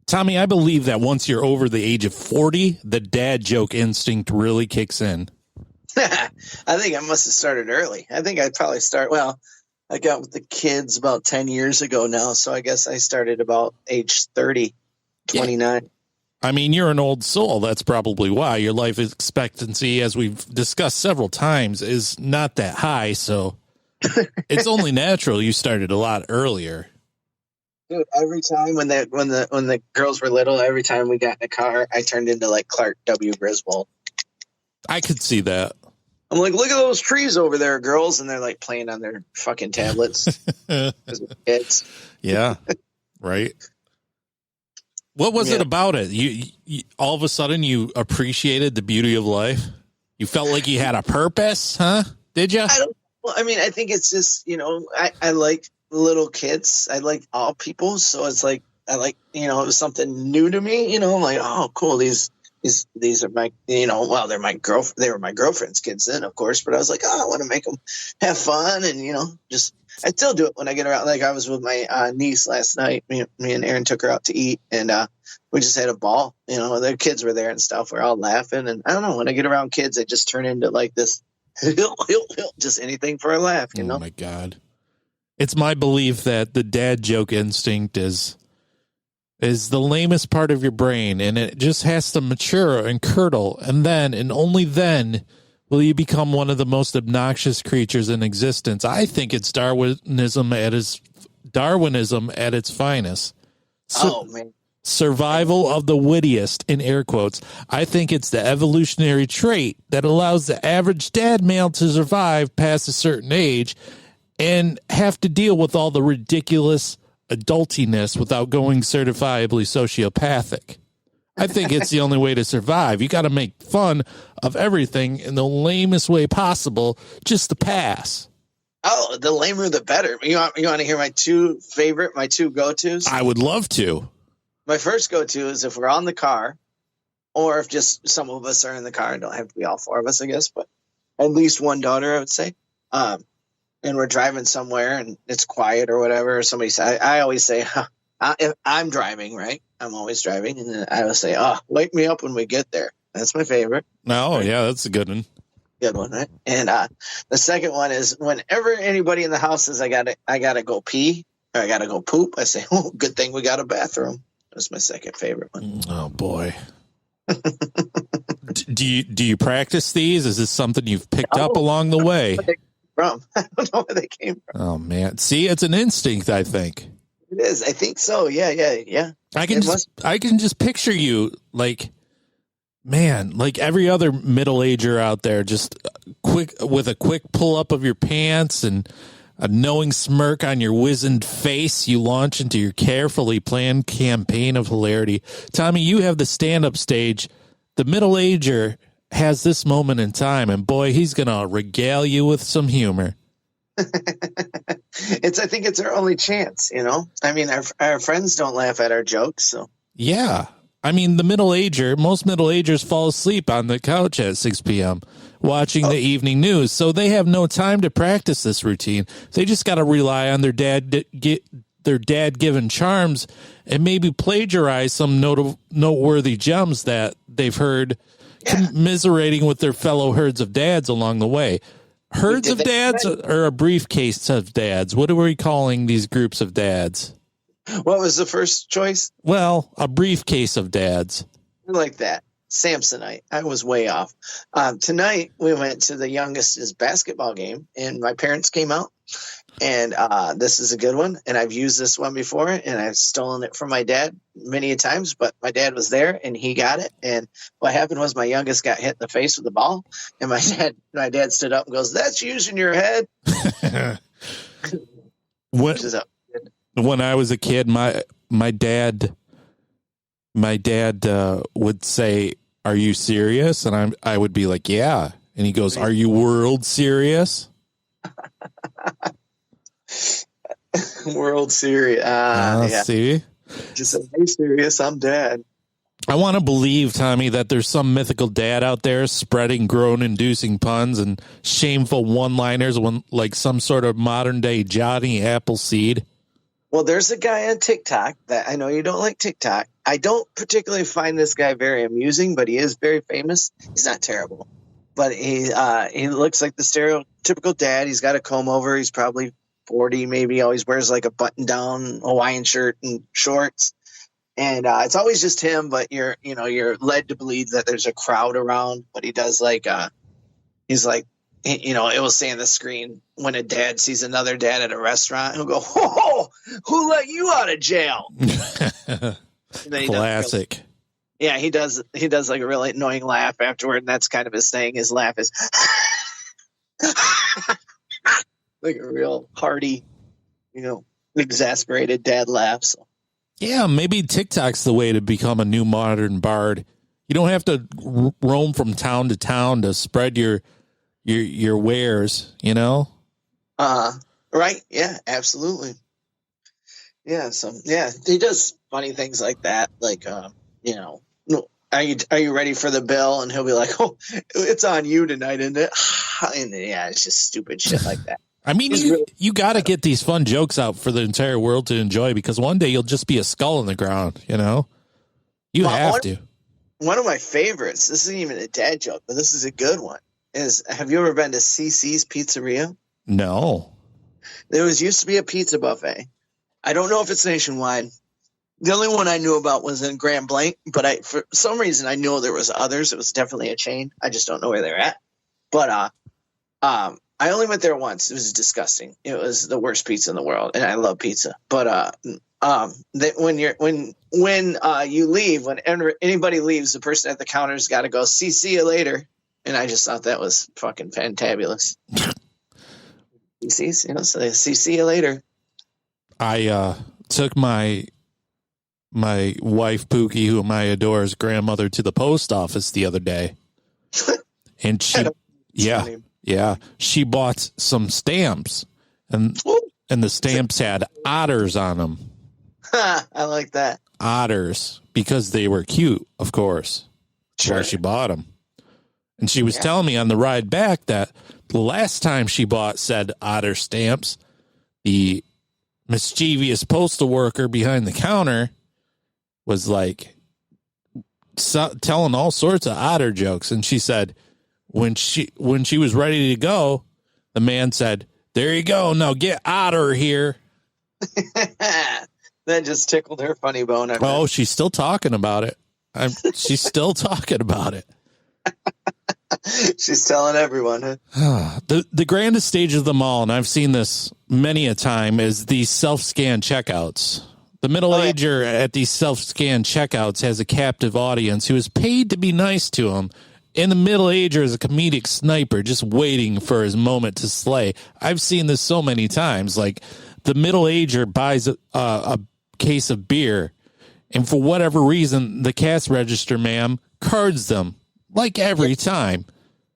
Tommy, I believe that once you're over the age of 40, the dad joke instinct really kicks in. I think I must have started early. I think I'd probably I got with the kids about 10 years ago now, so I guess I started about age 30, 29. Yeah. I mean, you're an old soul. That's probably why. Your life expectancy, as we've discussed several times, is not that high, so it's only natural you started a lot earlier. Dude, every time when the girls were little, every time we got in a car, I turned into like Clark W. Griswold. I could see that. I'm like, look at those trees over there, girls, and they're like playing on their fucking tablets. Kids. Yeah, right. What was it about it? You all of a sudden you appreciated the beauty of life. You felt like you had a purpose, huh? Did you? I think it's just, I like little kids. I like all people, so it's like I like, it was something new to me. I'm like, oh, cool. These are my, they're my girlfriend. They were my girlfriend's kids then, of course. But I was like, oh, I want to make them have fun, and I still do it when I get around. Like I was with my niece last night. Me and Aaron took her out to eat, and we just had a ball. Their kids were there and stuff. We're all laughing, and I don't know. When I get around kids, I just turn into like this, just anything for a laugh. Oh my God! It's my belief that the dad joke instinct is the lamest part of your brain, and it just has to mature and curdle, and then and only then will you become one of the most obnoxious creatures in existence. I think it's Darwinism at its finest. Man. Survival of the wittiest, in air quotes. I think it's the evolutionary trait that allows the average dad male to survive past a certain age and have to deal with all the ridiculous adultiness without going certifiably sociopathic. I think it's the only way to survive. You got to make fun of everything in the lamest way possible just to pass. Oh, the lamer the better. You want to hear my two go-tos? I would love to. My first go-to is if we're on the car, or if just some of us are in the car. It don't have to be all four of us, I guess, but at least one daughter, I would say. And we're driving somewhere and it's quiet or whatever. Or somebody said, I always say, if I'm driving, right? I'm always driving. And then I will say, wake me up when we get there. That's my favorite. Oh, right? Yeah, that's a good one. Good one, right? And the second one is whenever anybody in the house says, I gotta go pee or I gotta go poop, I say, oh, good thing we got a bathroom. That's my second favorite one. Oh, boy. Do you practice these? Is this something you've picked up along the way? I don't know where they came from. Oh, man. See, it's an instinct, I think. It is. I think so. Yeah. I can just picture you like, man, like every other middle-ager out there, just with a quick pull up of your pants and a knowing smirk on your wizened face, you launch into your carefully planned campaign of hilarity. Tommy, you have the stand-up stage. The middle-ager has this moment in time, and boy, he's going to regale you with some humor. I think it's our only chance, I mean, our friends don't laugh at our jokes, so. Yeah. I mean, most middle-agers fall asleep on the couch at 6 p.m. watching the evening news, so they have no time to practice this routine. They just got to rely on their dad-given charms and maybe plagiarize some noteworthy gems that they've heard commiserating with their fellow herds of dads along the way. Herds of dads or a briefcase of dads? What are we calling these groups of dads? What was the first choice? Well, a briefcase of dads. I like that. Samsonite. I was way off. Tonight, we went to the youngest's basketball game, and my parents came out. And this is a good one. And I've used this one before, and I've stolen it from my dad many a times. But my dad was there, and he got it. And what happened was my youngest got hit in the face with the ball. And my dad stood up and goes, "That's using your head." When I was a kid, my dad would say, "Are you serious?" And I would be like, "Yeah." And he goes, "Are you world serious?" World Series. Yeah. See? Just say, "Hey, serious, I'm dad." I want to believe, Tommy, that there's some mythical dad out there spreading groan-inducing puns and shameful one-liners like some sort of modern-day Johnny Appleseed. Well, there's a guy on TikTok that I know you don't like TikTok. I don't particularly find this guy very amusing, but he is very famous. He's not terrible, but he looks like the stereotypical dad. He's got a comb over. He's probably 40, maybe. Always wears like a button down Hawaiian shirt and shorts. And it's always just him, but you're led to believe that there's a crowd around. But he does he's like, it will say on the screen when a dad sees another dad at a restaurant, he'll go, "Whoa, who let you out of jail?" Classic. He does like a really annoying laugh afterward, and that's kind of his thing. His laugh is like a real hearty, exasperated dad laugh. So. Yeah, maybe TikTok's the way to become a new modern bard. You don't have to roam from town to town to spread your wares, Right. Yeah, absolutely. Yeah. So, yeah, he does funny things like that. Like, are you ready for the bill? And he'll be like, "Oh, it's on you tonight, isn't it?" And yeah, it's just stupid shit like that. I mean, you got to get these fun jokes out for the entire world to enjoy, because one day you'll just be a skull in the ground, You have to. One of my favorites, this isn't even a dad joke, but this is a good one, is, have you ever been to CC's Pizzeria? No. There used to be a pizza buffet. I don't know if it's nationwide. The only one I knew about was in Grand Blanc, but for some reason I knew there was others. It was definitely a chain. I just don't know where they're at. But I only went there once. It was disgusting. It was the worst pizza in the world, and I love pizza. But when you leave, when anybody leaves, the person at the counter's got to go, see you later. And I just thought that was fucking fantabulous. So they see you later. I took my wife Pookie, whom I adore, as grandmother, to the post office the other day, and she bought some stamps, and the stamps had otters on them. I like that. Otters, because they were cute, of course. Sure. That's why she bought them. And she was telling me on the ride back that the last time she bought said otter stamps, the mischievous postal worker behind the counter was like telling all sorts of otter jokes. And she said when she was ready to go, the man said, "There you go. Now get otter here." That just tickled her funny bone. Oh, she's still talking about it. She's still talking about it. She's telling everyone. Huh? The grandest stage of them all, and I've seen this many a time, is these self-scan checkouts. The middle-ager at these self-scan checkouts has a captive audience who is paid to be nice to him, and the middle-ager is a comedic sniper just waiting for his moment to slay. I've seen this so many times. Like, the middle-ager buys a case of beer, and for whatever reason, the cash register ma'am cards them, like every time.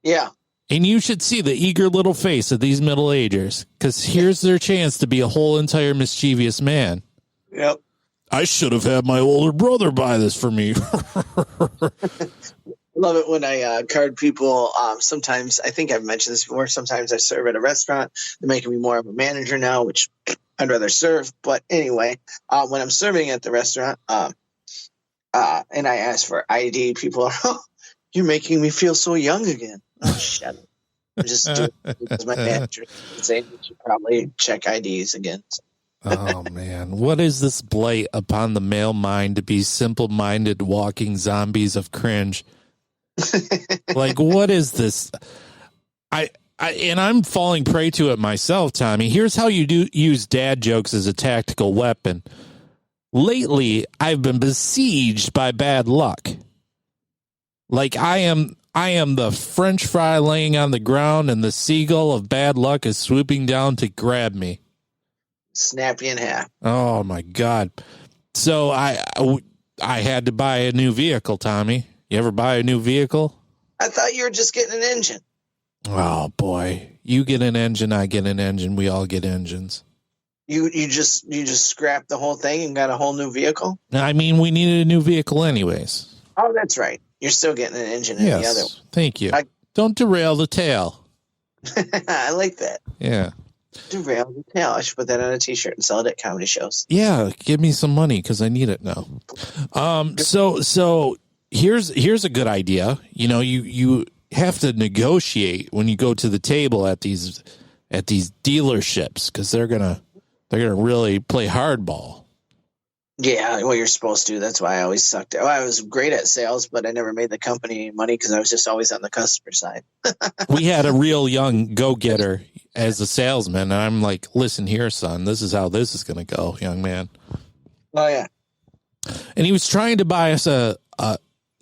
Yeah. And you should see the eager little face of these middle-agers, because here's their chance to be a whole entire mischievous man. Yep. I should have had my older brother buy this for me. Love it when I card people. Sometimes, I think I've mentioned this before, sometimes I serve at a restaurant. They're making me more of a manager now, which I'd rather serve. But anyway, when I'm serving at the restaurant, and I ask for ID, people are, "Oh, you're making me feel so young again." Oh, shut up. I'm just doing it because my manager is saying you should probably check IDs again. Oh, man. What is this blight upon the male mind to be simple-minded walking zombies of cringe? Like, what is this? And I'm falling prey to it myself, Tommy. Here's how you do use dad jokes as a tactical weapon. Lately, I've been besieged by bad luck. Like, I am the French fry laying on the ground, and the seagull of bad luck is swooping down to grab me. Snap you in half. Oh, my God. So I had to buy a new vehicle, Tommy. You ever buy a new vehicle? I thought you were just getting an engine. Oh, boy. You get an engine, I get an engine. We all get engines. You just scrapped the whole thing and got a whole new vehicle? I mean, we needed a new vehicle anyways. Oh, that's right. You're still getting an engine in the other one. Thank you. Don't derail the tale. I like that. Yeah. Derail the tail. I should put that on a t-shirt and sell it at comedy shows. Yeah, give me some money because I need it now. So here's a good idea. You know, you have to negotiate when you go to the table at these dealerships because they're gonna really play hardball. Yeah, well, you're supposed to. That's why I always sucked. Well, I was great at sales, but I never made the company any money because I was just always on the customer side. We had a real young go-getter as a salesman, and I'm like, listen here, son, this is how this is going to go, young man. Oh, yeah. And he was trying to buy us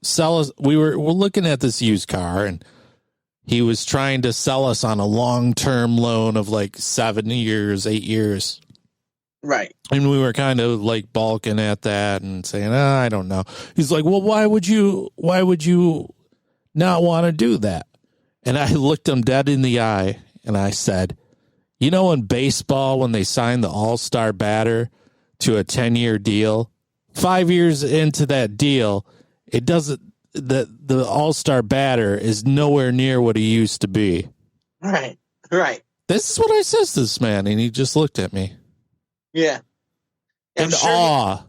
sell us. We're looking at this used car, and he was trying to sell us on a long-term loan of like 7 years, 8 years. Right. And we were kind of like balking at that and saying, I don't know. He's like, well, why would you not want to do that? And I looked him dead in the eye and I said, you know, in baseball, when they signed the all-star batter to a 10-year deal, 5 years into that deal, it doesn't, the all-star batter is nowhere near what he used to be. Right. Right. This is what I says to this man. And he just looked at me. Yeah. In awe.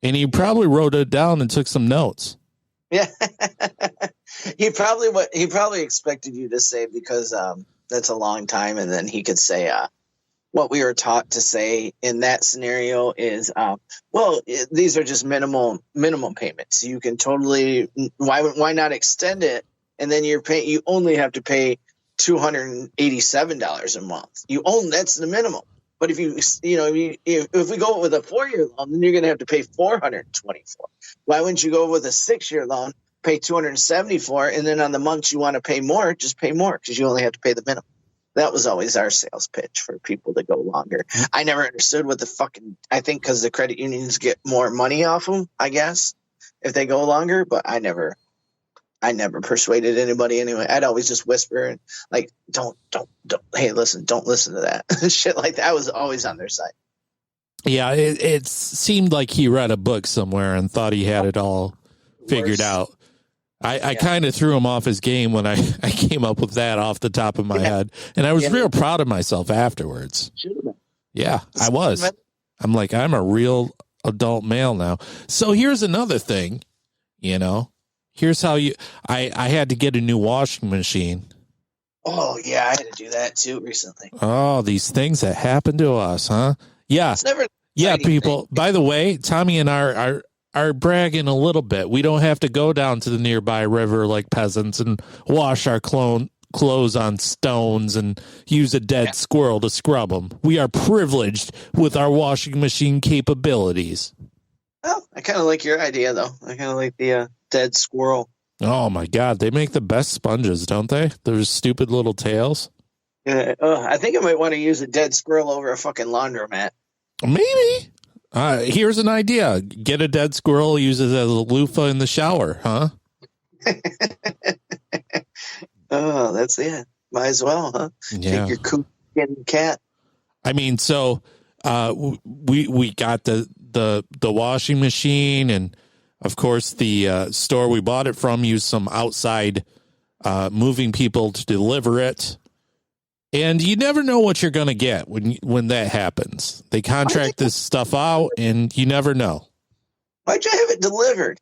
And he probably wrote it down and took some notes. Yeah. he probably expected you to say, because that's a long time, and then he could say what we were taught to say in that scenario is these are just minimum payments. You can totally why not extend it, and then you only have to pay $287 a month. That's the minimum. But if if we go with a 4-year loan, then you're going to have to pay $424. Why wouldn't you go with a 6-year loan, pay $274, and then on the months you want to pay more, just pay more because you only have to pay the minimum. That was always our sales pitch for people to go longer. I never understood what I think because the credit unions get more money off them, I guess, if they go longer. But I never persuaded anybody anyway. I'd always just whisper and like, don't. Hey, listen, don't listen to that. Shit like that. I was always on their side. Yeah, it seemed like he read a book somewhere and thought he had it all figured out. I kind of threw him off his game when I came up with that off the top of my head. And I was real proud of myself afterwards. Yeah, I was. I'm like, I'm a real adult male now. So here's another thing, Here's how I had to get a new washing machine. Oh, yeah, I had to do that too recently. Oh, these things that happen to us, huh? Yeah. It's never people. Thing. By the way, Tommy and I are bragging a little bit. We don't have to go down to the nearby river like peasants and wash our clothes on stones and use a dead squirrel to scrub them. We are privileged with our washing machine capabilities. Oh, I kind of like your idea, though. I kind of like the dead squirrel. Oh, my God. They make the best sponges, don't they? Those stupid little tails. I think I might want to use a dead squirrel over a fucking laundromat. Maybe. Here's an idea. Get a dead squirrel, use it as a loofah in the shower, huh? Oh, that's it. Might as well, huh? Yeah. Take your coot cat. I mean, so we got the washing machine, and of course the store we bought it from used some outside moving people to deliver it. And you never know what you're going to get when that happens. They contract this stuff out, and you never know. Why'd you have it delivered?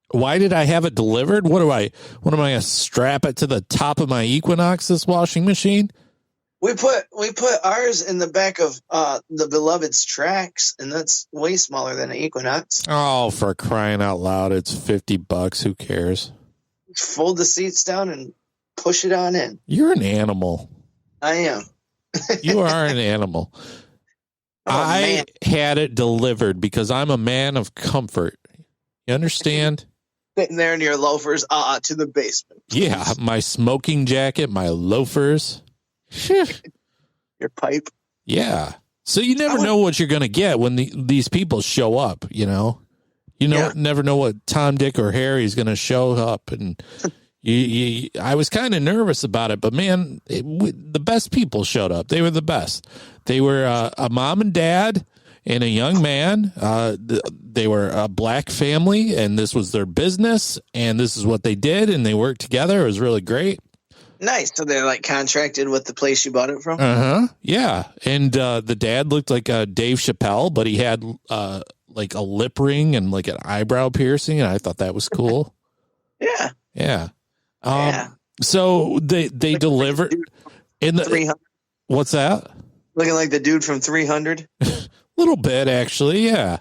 Why did I have it delivered? What am I going to strap it to the top of my Equinox, this washing machine? We put ours in the back of the Beloved's tracks, and that's way smaller than an Equinox. Oh, for crying out loud, it's $50. Who cares? Fold the seats down and push it on in. You're an animal. I am. You are an animal. I had it delivered because I'm a man of comfort. You understand? Sitting there in your loafers, to the basement. Please. Yeah, my smoking jacket, my loafers. Your pipe. Yeah. So you never know what you're going to get when these people show up, You never know what Tom, Dick, or Harry is going to show up. And I was kind of nervous about it, but man, the best people showed up. They were the best. They were a mom and dad and a young man. They were a black family, and this was their business, and this is what they did, and they worked together. It was really great. Nice. So they're like contracted with the place you bought it from? Yeah. And the dad looked like Dave Chappelle, but he had like a lip ring and like an eyebrow piercing, and I thought that was cool. Yeah. Yeah. So they delivered in the 300. What's that? Looking like the dude from 300. Little bit, actually. Yeah.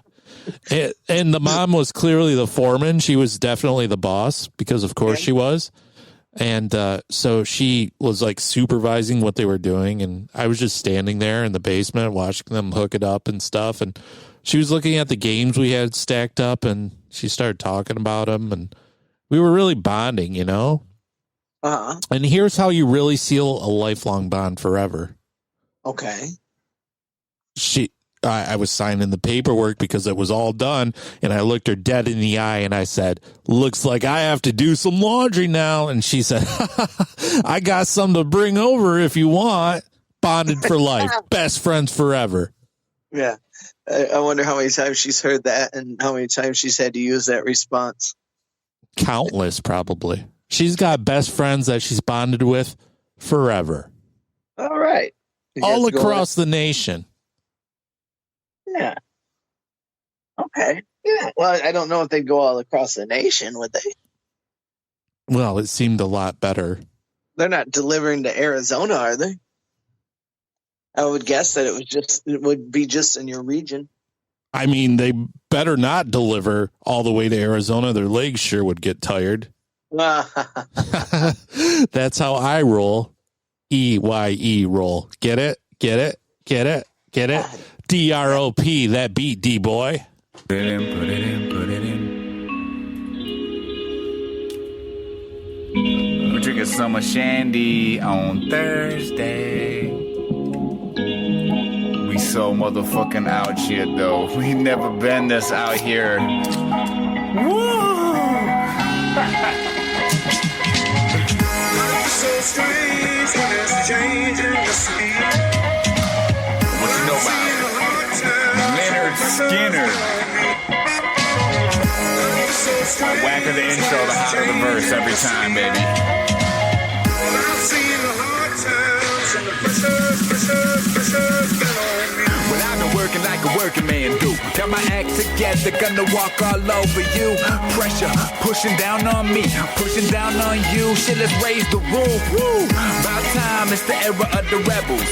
And the mom was clearly the foreman. She was definitely the boss because, of course, she was. And so she was like supervising what they were doing. And I was just standing there in the basement watching them hook it up and stuff. And she was looking at the games we had stacked up, and she started talking about them. And we were really bonding, you know? Uh-huh. And here's how you really seal a lifelong bond forever. Okay. I was signing the paperwork because it was all done, and I looked her dead in the eye and I said, "Looks like I have to do some laundry now." And she said, "I got some to bring over if you want." Bonded for life. Best friends forever. Yeah. I wonder how many times she's heard that and how many times she's had to use that response. Countless, probably. She's got best friends that she's bonded with forever. All right. All across the nation. Yeah. Okay. Yeah. Well, I don't know if they'd go all across the nation, would they? Well, it seemed a lot better. They're not delivering to Arizona, are they? I would guess that it would be just in your region. I mean, they better not deliver all the way to Arizona. Their legs sure would get tired. That's how I roll. EYE roll. Get it? Get it? Get it? Get it? DROP, that beat, D-boy. Put it in, put it in, put it in. We're drinking summer shandy on Thursday. We so motherfucking out here, though. We never been this out here. Woo! So strange when it's changing the speed. What you know about Leonard Skinner? The whacker the intro, the hotter the verse every time, baby. I've seen the hard times and the pressures on me. Well, I've been working like a working man do. Got my act together, gonna walk all over you. Pressure pushing down on me, pushing down on you. Shit, let's raise the roof. Woo! About time, it's the era of the rebels.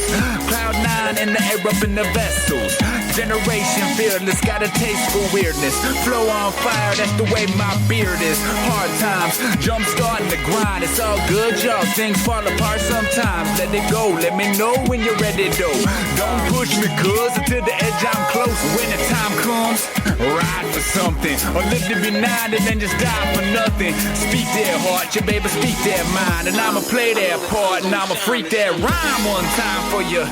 Cloud nine in the air up in the vessels. Generation fearless, got a taste for weirdness. Flow on fire, that's the way my beard is. Hard times, jump starting the grind. It's all good, y'all. Things fall apart sometimes. Let it go, let me know when you're ready, though. Don't push me, cuz until the edge I'm close. When the time comes, ride for something. Or live to be 90 and then just die for nothing. Speak their heart, your baby, speak their mind. And I'ma play their part, and I'ma freak that rhyme one time for you.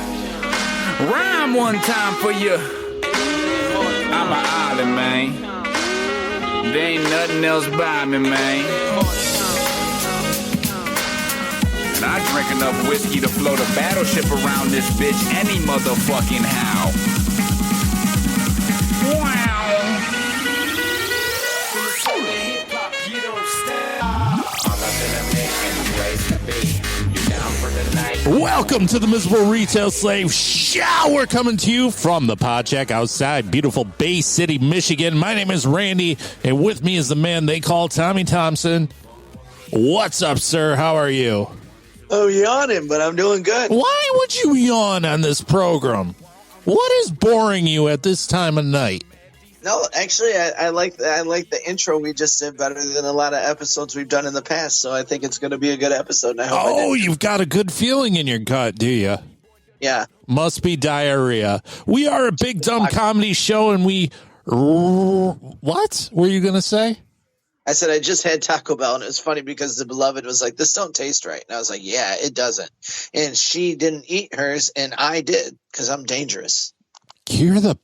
Rhyme one time for you. I'm an island, man. There ain't nothing else by me, man. And I drink enough whiskey to float a battleship around this bitch any motherfucking how. Wow. Welcome to the Miserable Retail Slave Show. We're coming to you from the Pod Shack outside beautiful Bay City, Michigan. My name is Randy, and with me is the man they call Tommy Thompson. What's up, sir? How are you? Oh, yawning, but I'm doing good. Why would you yawn on this program? What is boring you at this time of night? No, actually, I like the intro we just did better than a lot of episodes we've done in the past. So I think it's going to be a good episode. And I hope you've got a good feeling in your gut, do you? Yeah. Must be diarrhea. We are a big dumb comedy show, and we. What were you going to say? I said I just had Taco Bell, and it was funny because the beloved was like, "This don't taste right," and I was like, "Yeah, it doesn't." And she didn't eat hers, and I did because I'm dangerous. You're the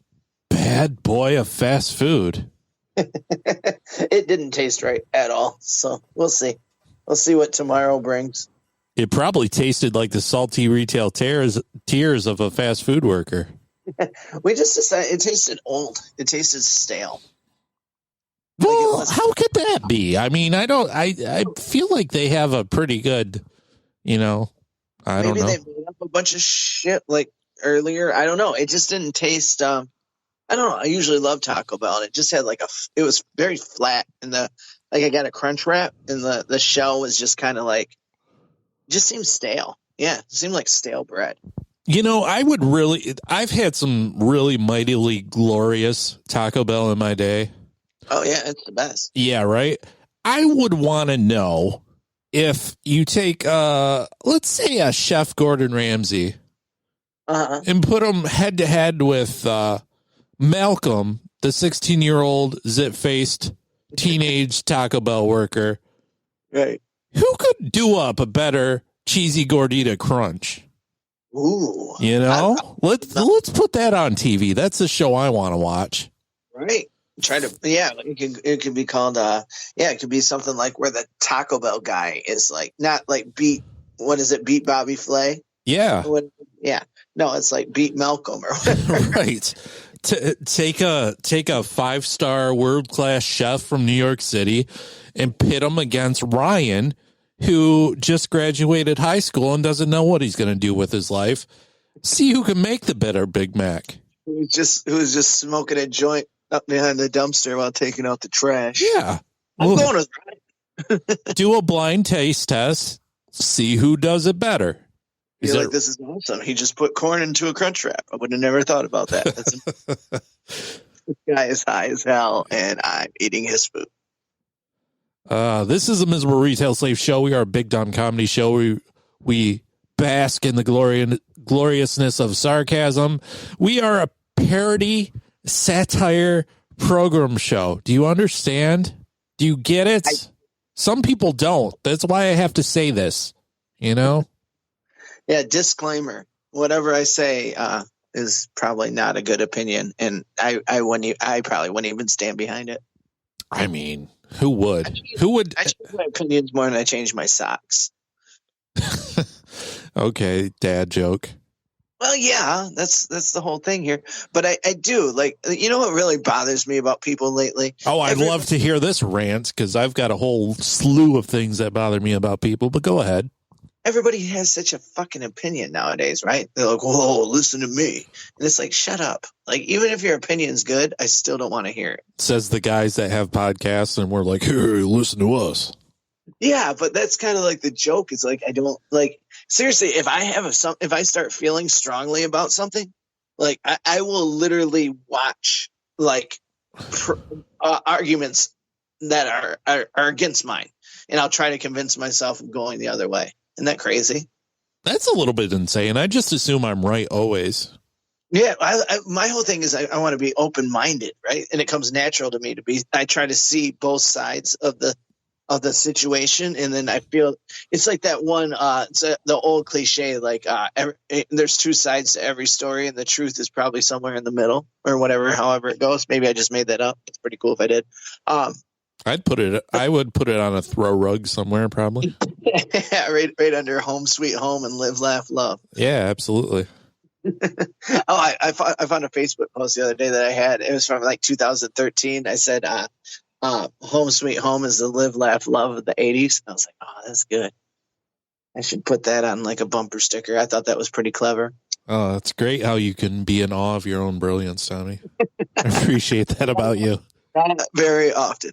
bad boy of fast food. It didn't taste right at all. So we'll see. We'll see what tomorrow brings. It probably tasted like the salty retail tears of a fast food worker. We just decided it tasted old. It tasted stale. Well, how could that be? I mean, I feel like they have a pretty good You know, I don't know. Maybe they made up a bunch of shit like earlier. I don't know. It just didn't taste. I don't know. I usually love Taco Bell, and it just had like it was very flat, and I got a crunch wrap, and the shell was just kind of like, just seemed stale. Yeah, it seemed like stale bread. You know, I've had some really mightily glorious Taco Bell in my day. Oh yeah, it's the best. Yeah, right. I would want to know if you take, let's say a Chef Gordon Ramsay and put him head to head with Malcolm, the 16-year-old zit-faced teenage Taco Bell worker. Right. Who could do up a better cheesy gordita crunch? Ooh. You know, let's put that on TV. That's the show I want to watch. Right. It could be called it could be something like where the Taco Bell guy is like not like beat Bobby Flay? Yeah. No, it's like beat Malcolm or whatever. Right. Take a 5-star world-class chef from New York City and pit him against Ryan, who just graduated high school and doesn't know what he's going to do with his life. See who can make the better Big Mac. Who's just smoking a joint up behind the dumpster while taking out the trash. Yeah. I'm going with Ryan. Do a blind taste test. See who does it better. This is awesome. He just put corn into a crunch wrap. I would have never thought about that. This guy is high as hell, and I'm eating his food. This is a Miserable Retail Slave show. We are a big dumb comedy show. We bask in the gloriousness of sarcasm. We are a parody satire program show. Do you understand? Do you get it? Some people don't. That's why I have to say this, you know? Yeah, disclaimer. Whatever I say is probably not a good opinion, and I probably wouldn't even stand behind it. I mean, who would? I change my opinions more than I change my socks. Okay, dad joke. Well, yeah, that's the whole thing here. But I do like, you know what really bothers me about people lately? Oh, I'd love to hear this rant because I've got a whole slew of things that bother me about people. But go ahead. Everybody has such a fucking opinion nowadays, right? They're like, "Whoa, listen to me," and it's like, shut up. Like, even if your opinion's good, I still don't want to hear it. Says the guys that have podcasts, and we're like, "Hey, listen to us." Yeah, but that's kind of like the joke. Is like, I don't like, seriously. If I start feeling strongly about something, like I will literally watch like arguments that are against mine, and I'll try to convince myself of going the other way. Isn't that crazy? That's a little bit insane. I just assume I'm right always. Yeah, my whole thing is I want to be open-minded, right? And it comes natural to me to be. I try to see both sides of the situation, and then I feel it's like that one. It's the old cliche, like there's two sides to every story, and the truth is probably somewhere in the middle, or whatever. However it goes. Maybe I just made that up. It's pretty cool if I did. I would put it on a throw rug somewhere, probably. Yeah, right under Home Sweet Home and Live, Laugh, Love. Yeah, absolutely. I found a Facebook post the other day that I had. It was from like 2013. I said, Home Sweet Home is the Live, Laugh, Love of the 80s. I was like, oh, that's good. I should put that on like a bumper sticker. I thought that was pretty clever. Oh, it's great how you can be in awe of your own brilliance, Tommy. I appreciate that about you. Not very often.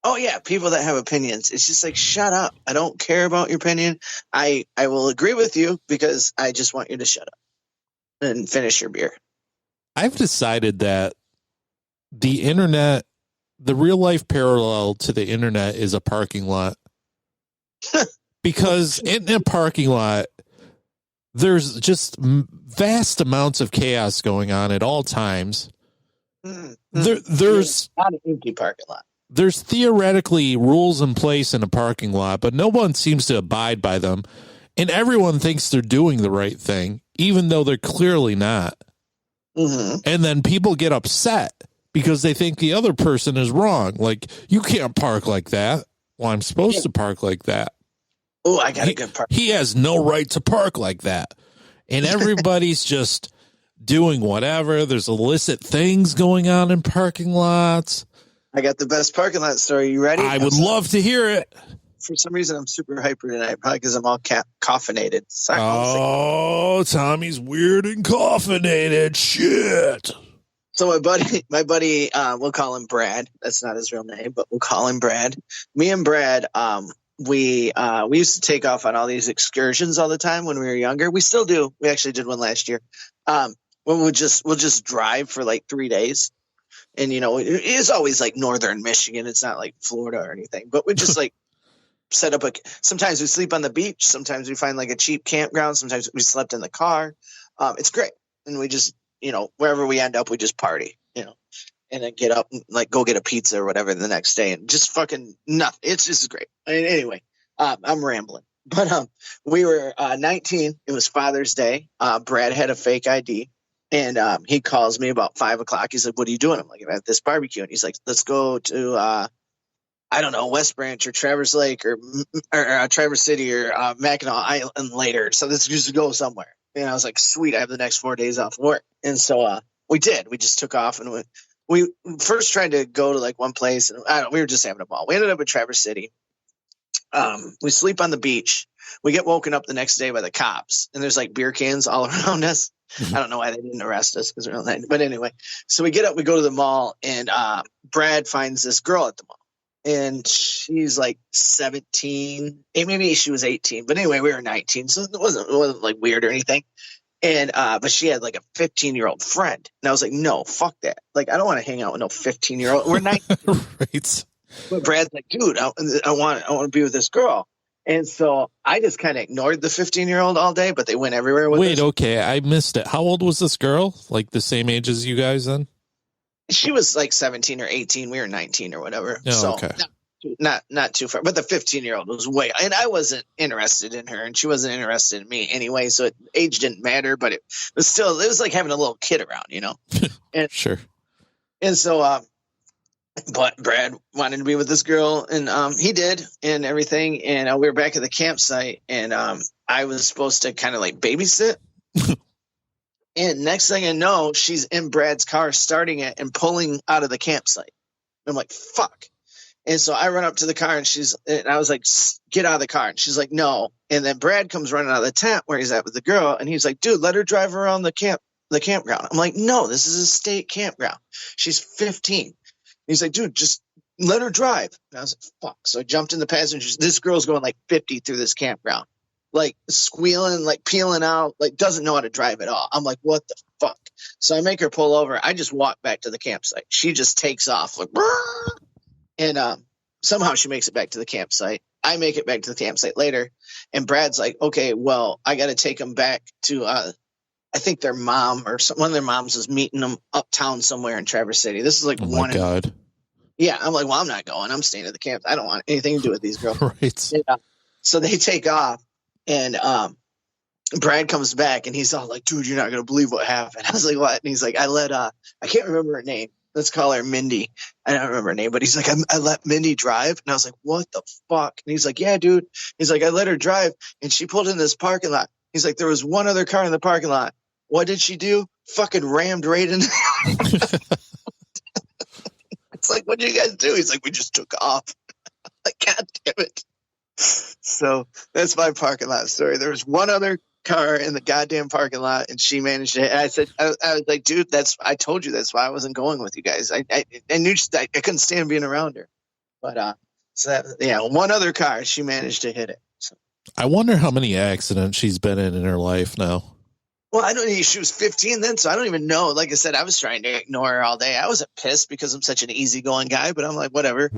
Oh yeah, people that have opinions. It's just like, shut up. I don't care about your opinion. I will agree with you because I just want you to shut up and finish your beer. I've decided that the internet, the real life parallel to the internet is a parking lot. Because in a parking lot, there's just vast amounts of chaos going on at all times. There's not an empty parking lot. There's theoretically rules in place in a parking lot, but no one seems to abide by them. And everyone thinks they're doing the right thing, even though they're clearly not. Mm-hmm. And then people get upset because they think the other person is wrong. Like, you can't park like that. Well, I'm supposed to park like that. Oh, I got a good park. He has no right to park like that. And everybody's just doing whatever. There's illicit things going on in parking lots. I got the best parking lot story. You ready? I would love to hear it. For some reason, I'm super hyper tonight, probably because I'm all caffeinated. Sorry, Oh, Tommy's weird and caffeinated. Shit. So my buddy, we'll call him Brad. That's not his real name, but we'll call him Brad. Me and Brad, we used to take off on all these excursions all the time when we were younger. We still do. We actually did one last year. When we'll just drive for like 3 days, and it's always like northern Michigan. It's not like Florida or anything, but we just like set up sometimes we sleep on the beach. Sometimes we find like a cheap campground. Sometimes we slept in the car. It's great. And we just, wherever we end up, we just party, and then get up and like go get a pizza or whatever the next day and just fucking nothing. It's just great. Anyway, I'm rambling, but, we were, 19. It was Father's Day. Brad had a fake ID, and, he calls me about 5:00. He's like, "What are you doing?" I'm like, "I'm at this barbecue." And he's like, "Let's go to, I don't know, West Branch or Traverse Lake or Traverse City or Mackinac Island later. So let's just go somewhere." And I was like, "Sweet, I have the next 4 days off work." And so we did. We just took off, and we first tried to go to like one place, and we were just having a ball. We ended up at Traverse City. We sleep on the beach. We get woken up the next day by the cops, and there's like beer cans all around us. I don't know why they didn't arrest us because we're on that. But anyway, so we get up, we go to the mall, and Brad finds this girl at the mall. And she's like 17, maybe she was 18, but anyway, we were 19, so it wasn't like weird or anything. And but she had like a 15-year-old friend, and I was like, "No, fuck that! Like, I don't want to hang out with no 15-year-old. We're 19." Right. But Brad's like, "Dude, I want to be with this girl." And so I just kind of ignored the 15-year-old all day, but they went everywhere with us. Wait, okay, I missed it. How old was this girl? Like the same age as you guys then? She was like 17 or 18. We were 19 or whatever. Oh, so okay. Not too far. But the 15-year-old was way, and I wasn't interested in her, and she wasn't interested in me anyway. So age didn't matter, but it was like having a little kid around, And Sure. And so, but Brad wanted to be with this girl, and he did, and everything. And we were back at the campsite, and I was supposed to kind of like babysit. And next thing I know, she's in Brad's car, starting it and pulling out of the campsite. I'm like, fuck. And so I run up to the car, and I was like, "Get out of the car." And she's like, "No." And then Brad comes running out of the tent where he's at with the girl, and he's like, "Dude, let her drive around the campground." I'm like, "No, this is a state campground. She's 15. He's like, "Dude, just let her drive." And I was like, fuck. So I jumped in the passenger. This girl's going like 50 through this campground, like squealing, like peeling out, like doesn't know how to drive at all. I'm like, what the fuck? So I make her pull over. I just walk back to the campsite. She just takes off like, and somehow she makes it back to the campsite. I make it back to the campsite later, and Brad's like, "Okay, well, I got to take them back to, I think their mom or one of their moms is meeting them uptown somewhere in Traverse City." This is like Oh my God. Yeah, I'm like, "Well, I'm not going. I'm staying at the camp. I don't want anything to do with these girls." Right. Yeah. So they take off, and Brad comes back, and he's all like, "Dude, you're not gonna believe what happened." I was like, "What?" And he's like, I can't remember her name. Let's call her Mindy. I don't remember her name, but he's like, I let Mindy drive. And I was like, "What the fuck?" And he's like, "Yeah, dude." He's like, "I let her drive, and she pulled in this parking lot." He's like, "There was one other car in the parking lot. What did she do? Fucking rammed right in." It's like, "What did you guys do?" He's like, "We just took off." Like, God damn it. So that's my parking lot story. There was one other car in the goddamn parking lot, and she managed it. And I said, I was like, "Dude, I told you that's why I wasn't going with you guys. I knew I couldn't stand being around her." But one other car, she managed to hit it. So. I wonder how many accidents she's been in her life now. Well, I don't know. She was 15 then, so I don't even know. Like I said, I was trying to ignore her all day. I wasn't pissed because I'm such an easygoing guy, but I'm like, whatever.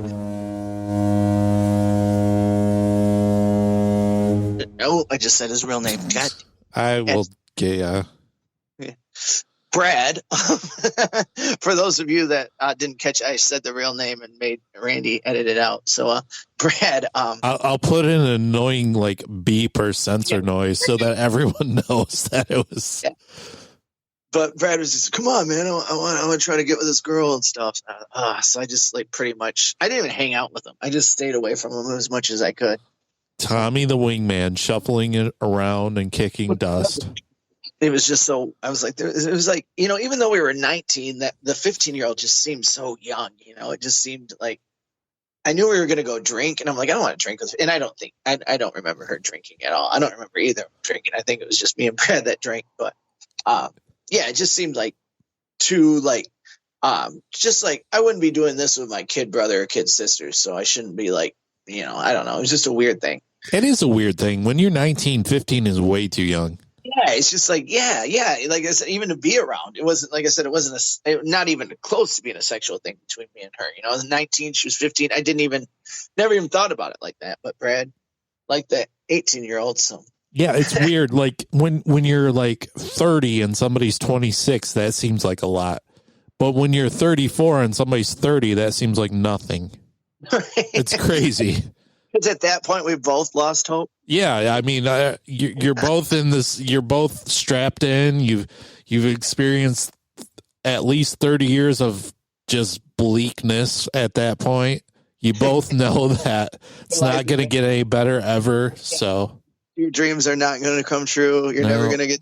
Oh, I just said his real name. God. I will get ya. Brad. For those of you that didn't catch, I said the real name and made Randy edit it out. So, Brad. I'll put in an annoying like beep or sensor noise so that everyone knows that it was. Yeah. But Brad was just, "Come on, man! I want to try to get with this girl and stuff." So I just like pretty much, I didn't even hang out with him. I just stayed away from him as much as I could. Tommy the wingman shuffling it around and kicking dust. It was just so, I was like, it was like, even though we were 19, that the 15-year-old just seemed so young, it just seemed like, I knew we were going to go drink, and I'm like, I don't want to drink with, and I don't remember her drinking at all. I don't remember either drinking. I think it was just me and Brad that drank, but yeah, it just seemed like too like, just like I wouldn't be doing this with my kid brother or kid sisters, so I shouldn't be like, I don't know. It was just a weird thing. It is a weird thing. When you're 19, 15 is way too young. Yeah, it's just like, yeah. Like I said, even to be around, it wasn't, like I said, it wasn't not even close to being a sexual thing between me and her. I was 19, she was 15. I never even thought about it like that. But Brad, like the 18-year-old, so. Yeah, it's weird. Like when you're like 30 and somebody's 26, that seems like a lot. But when you're 34 and somebody's 30, that seems like nothing. It's crazy. Because at that point, we both lost hope. Yeah, I mean, you're both in this. You're both strapped in. You've experienced at least 30 years of just bleakness at that point. You both know that it's not going to get any better ever. So your dreams are not going to come true. You're never going to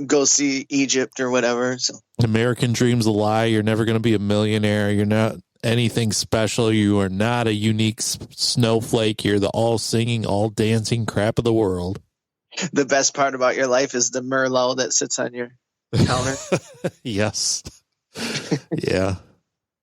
go see Egypt or whatever. So American dream's a lie. You're never going to be a millionaire. You're not anything special. You are not a unique snowflake. You're the all singing, all dancing crap of the world. The best part about your life is the Merlot that sits on your counter. Yes. Yeah.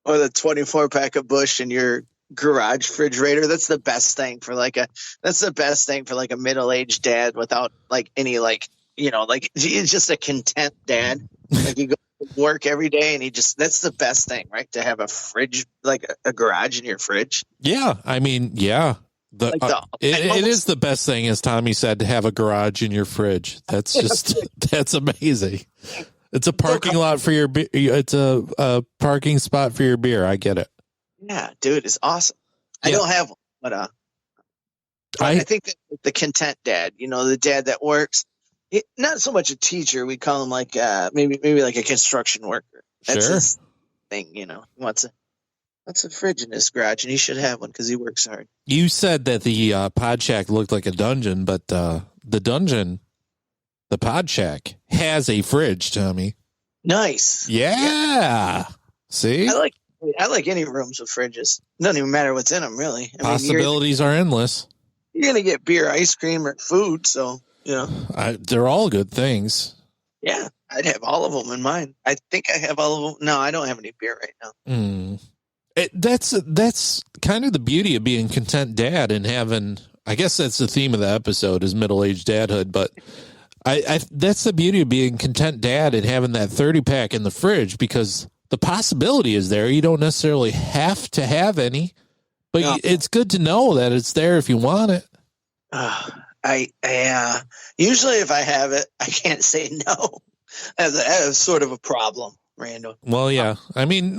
Or the 24-pack of Busch in your garage refrigerator. That's the best thing for like a middle-aged dad without like any like, like he's just a content dad. Like you go to work every day and that's the best thing, right? To have a fridge, like a garage in your fridge. Yeah. I mean, yeah. It is the best thing, as Tommy said, to have a garage in your fridge. That's just, that's amazing. It's a parking lot for your beer. It's a parking spot for your beer. I get it. Yeah, dude, it's awesome. I don't have one, but I think that the content dad, the dad that works, not so much a teacher. We call him like maybe like a construction worker. That's his thing, He wants a fridge in his garage, and he should have one because he works hard. You said that the Pod Shack looked like a dungeon, but the Pod Shack has a fridge, Tommy. Nice. Yeah. See? I like any rooms with fridges. It doesn't even matter what's in them, really. Possibilities are endless. You're going to get beer, ice cream, or food, so, they're all good things. Yeah, I'd have all of them in mine. I think I have all of them. No, I don't have any beer right now. That's kind of the beauty of being content dad and having, I guess that's the theme of the episode is middle-aged dadhood, but that's the beauty of being content dad and having that 30-pack in the fridge because the possibility is there. You don't necessarily have to have any, but it's good to know that it's there if you want it. Usually if I have it, I can't say no. That's sort of a problem, Randall. Well, yeah. I mean,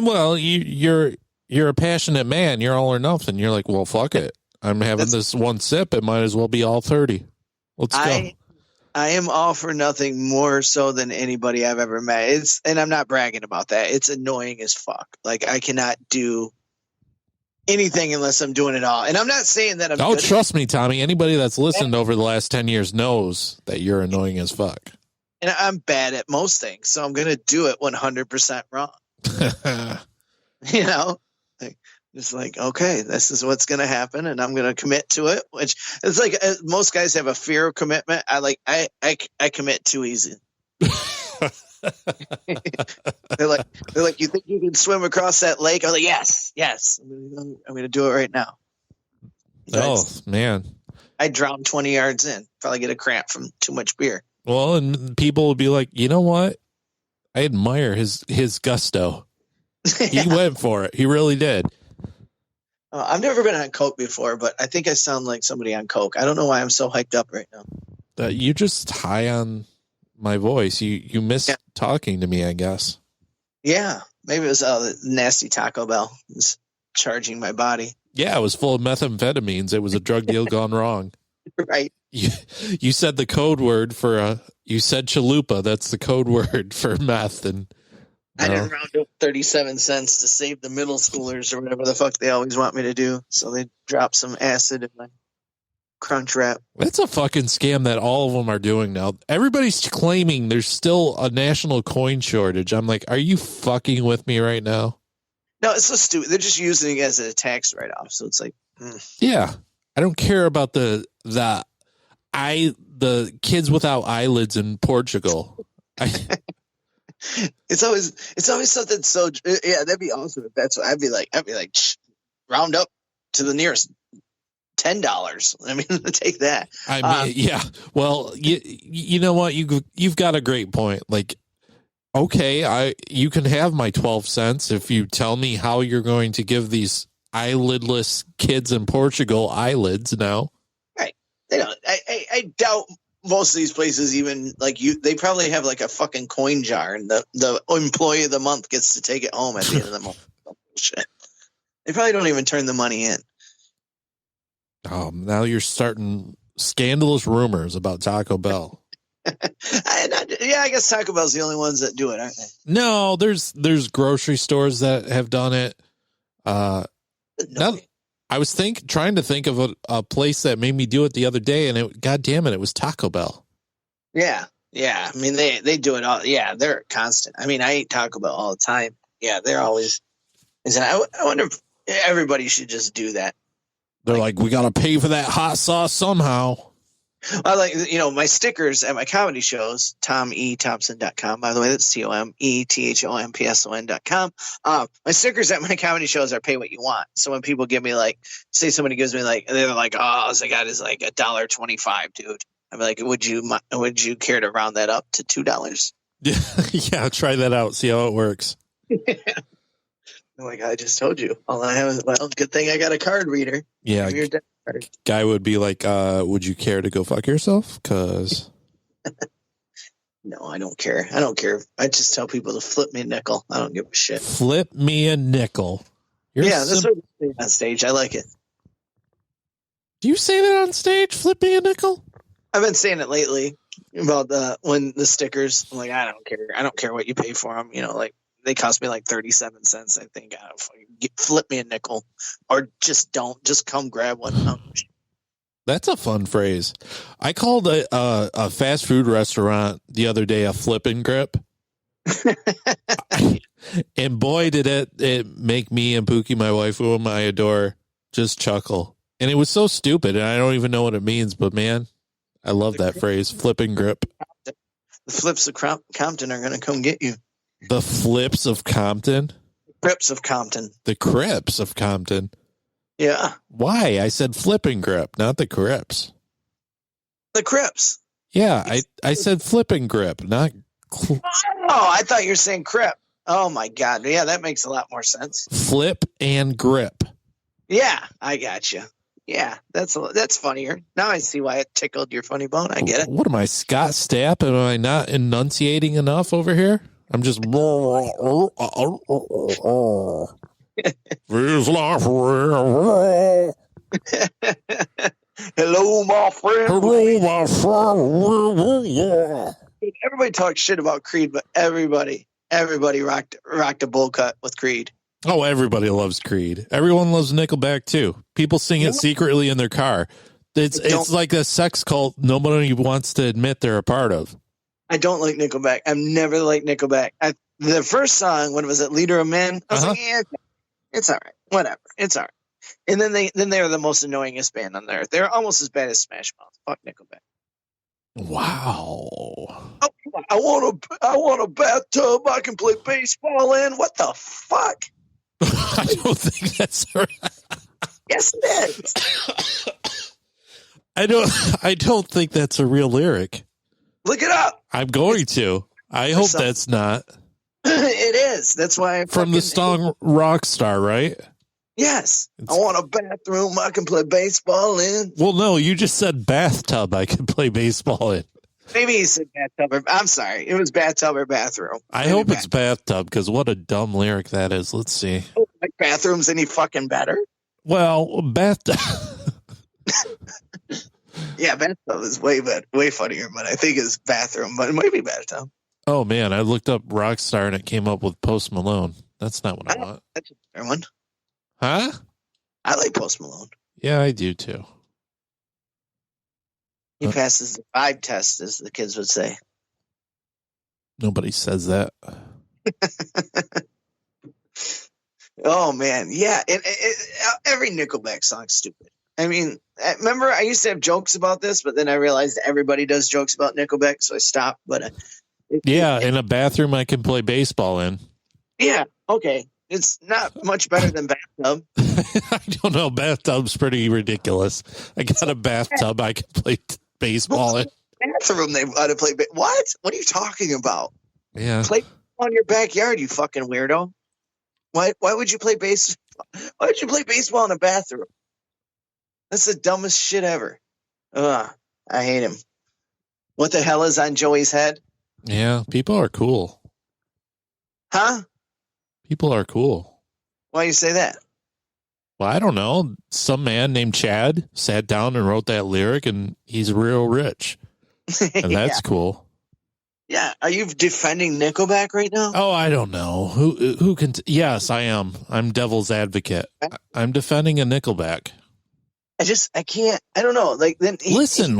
you're a passionate man. You're all or nothing. You're like, well, fuck it. I'm having this one sip. It might as well be all 30. Let's go. I am all for nothing more so than anybody I've ever met. And I'm not bragging about that. It's annoying as fuck. Like I cannot do anything unless I'm doing it all. And I'm not saying that I'm good. Trust me, Tommy. Anybody that's listened over the last 10 years knows that you're annoying as fuck. And I'm bad at most things. So I'm going to do it 100% wrong. It's like, okay, this is what's going to happen, and I'm going to commit to it. Which it's like most guys have a fear of commitment. I commit too easy. they're like, you think you can swim across that lake? I'm like, yes. I'm going to do it right now. Oh man, I drown 20 yards in. Probably get a cramp from too much beer. Well, and people will be like, you know what? I admire his gusto. He went for it. He really did. I've never been on coke before, but I think I sound like somebody on coke. I don't know why I'm so hyped up right now. You're just high on my voice. You miss talking to me, I guess. Yeah, maybe it was the nasty Taco Bell was charging my body. Yeah, it was full of methamphetamines. It was a drug deal gone wrong. Right. You said the code word for you said chalupa. That's the code word for meth, and I didn't round up 37 cents to save the middle schoolers or whatever the fuck they always want me to do. So they dropped some acid in my crunch wrap. That's a fucking scam that all of them are doing now. Everybody's claiming there's still a national coin shortage. I'm like, are you fucking with me right now? No, it's so stupid. They're just using it as a tax write-off. So it's like, Yeah, I don't care about the kids without eyelids in Portugal. it's always something so. Yeah, that'd be awesome if that's what I'd be like. Round up to the nearest $10. I mean, take that. I mean, yeah. Well, you know what? You've got a great point. Like, okay, you can have my 12 cents if you tell me how you're going to give these eyelidless kids in Portugal eyelids now. Right. They don't. I doubt most of these places even like you. They probably have like a fucking coin jar, and the employee of the month gets to take it home at the end of the month. Bullshit. They probably don't even turn the money in. Now you're starting scandalous rumors about Taco Bell. I guess Taco Bell's the only ones that do it, aren't they? No, there's grocery stores that have done it. I was trying to think of a place that made me do it the other day, and God damn it was Taco Bell. Yeah. I mean, they do it all. Yeah, they're constant. I mean, I eat Taco Bell all the time. Yeah, they're always. I wonder if everybody should just do that. They're like, we got to pay for that hot sauce somehow. I like, my stickers at my comedy shows, TomEThompson.com. By the way, that's TOMETHOMPSON.com. My stickers at my comedy shows are pay what you want. So when people give me say somebody gives me they're like, oh, all I got is like $1.25, dude. I'm like, would you care to round that up to $2? Yeah, try that out. See how it works. I'm like, I just told you. All I have is, good thing I got a card reader. Yeah. Guy would be like, would you care to go fuck yourself? Because no, I don't care. I just tell people to flip me a nickel. I don't give a shit. Flip me a nickel. That's what you say on stage. I like it. Do you say that on stage? Flip me a nickel? I've been saying it lately about when the stickers. I'm like, I don't care. I don't care what you pay for them. They cost me like 37 cents, I think. Flip me a nickel, or just don't. Just come grab one. That's a fun phrase. I called a fast food restaurant the other day a flip and grip. And boy, did it make me and Pookie, my wife, whom I adore, just chuckle. And it was so stupid, and I don't even know what it means, but man, I love that phrase, flip and grip. The flips of Compton are going to come get you. The flips of Compton? Crips of Compton. The Crips of Compton. Yeah. Why? I said flip and grip, not the Crips. The Crips. Yeah, I said flip and grip, not... Oh, I thought you were saying crip. Oh, my God. Yeah, that makes a lot more sense. Flip and grip. Yeah, I got you. Yeah, that's funnier. Now I see why it tickled your funny bone. I get it. What am I, Scott Stapp? Am I not enunciating enough over here? I'm just. Hello, my friend. Hello, my friend. Everybody talks shit about Creed, but everybody rocked a bowl cut with Creed. Oh, everybody loves Creed. Everyone loves Nickelback too. People sing it secretly in their car. It's like a sex cult nobody wants to admit they're a part of. I don't like Nickelback. I've never liked Nickelback. The first song, when was it, Leader of Men? I was like, yeah, it's all right. Whatever. It's all right. And then they were the most annoyingest band on earth. They're almost as bad as Smash Mouth. Fuck Nickelback. Wow. Oh, I want a bathtub I can play baseball in. What the fuck? I don't think that's right. Yes, it is. I don't think that's a real lyric. Look it up. I'm going to. I hope that's not. It is. That's why. From the song Rockstar, right? Yes. I want a bathroom I can play baseball in. Well, no, you just said bathtub I can play baseball in. Maybe he said bathtub. I'm sorry. It was bathtub or bathroom. I hope it's bathtub, because what a dumb lyric that is. Let's see. Oh, like bathroom's any fucking better? Well, bathtub. Yeah, bathtub is way funnier, but I think it's bathroom, but it might be bathtub. Oh, man, I looked up Rockstar and it came up with Post Malone. That's not what I want. That's a better one. Huh? I like Post Malone. Yeah, I do too. He passes the vibe test, as the kids would say. Nobody says that. Oh man, yeah. Every Nickelback song's stupid. I mean, remember I used to have jokes about this, but then I realized everybody does jokes about Nickelback, so I stopped. But in a bathroom I can play baseball in. Yeah, okay. It's not much better than Bathtub. I don't know. Bathtub's pretty ridiculous. I got a bathtub I can play baseball in. Bathroom they ought to play. What? What are you talking about? Yeah. Play on your backyard, you fucking weirdo. Why would you play base? Why would you play baseball in a bathroom? That's the dumbest shit ever. Ugh, I hate him. What the hell is on Joey's head? Yeah, people are cool. Huh? People are cool. Why you say that? Well, I don't know. Some man named Chad sat down and wrote that lyric, and he's real rich. And that's cool. Yeah. Are you defending Nickelback right now? Oh, I don't know. Who can? Yes, I am. I'm devil's advocate. I'm defending a Nickelback. I can't. I don't know. Like then. Listen.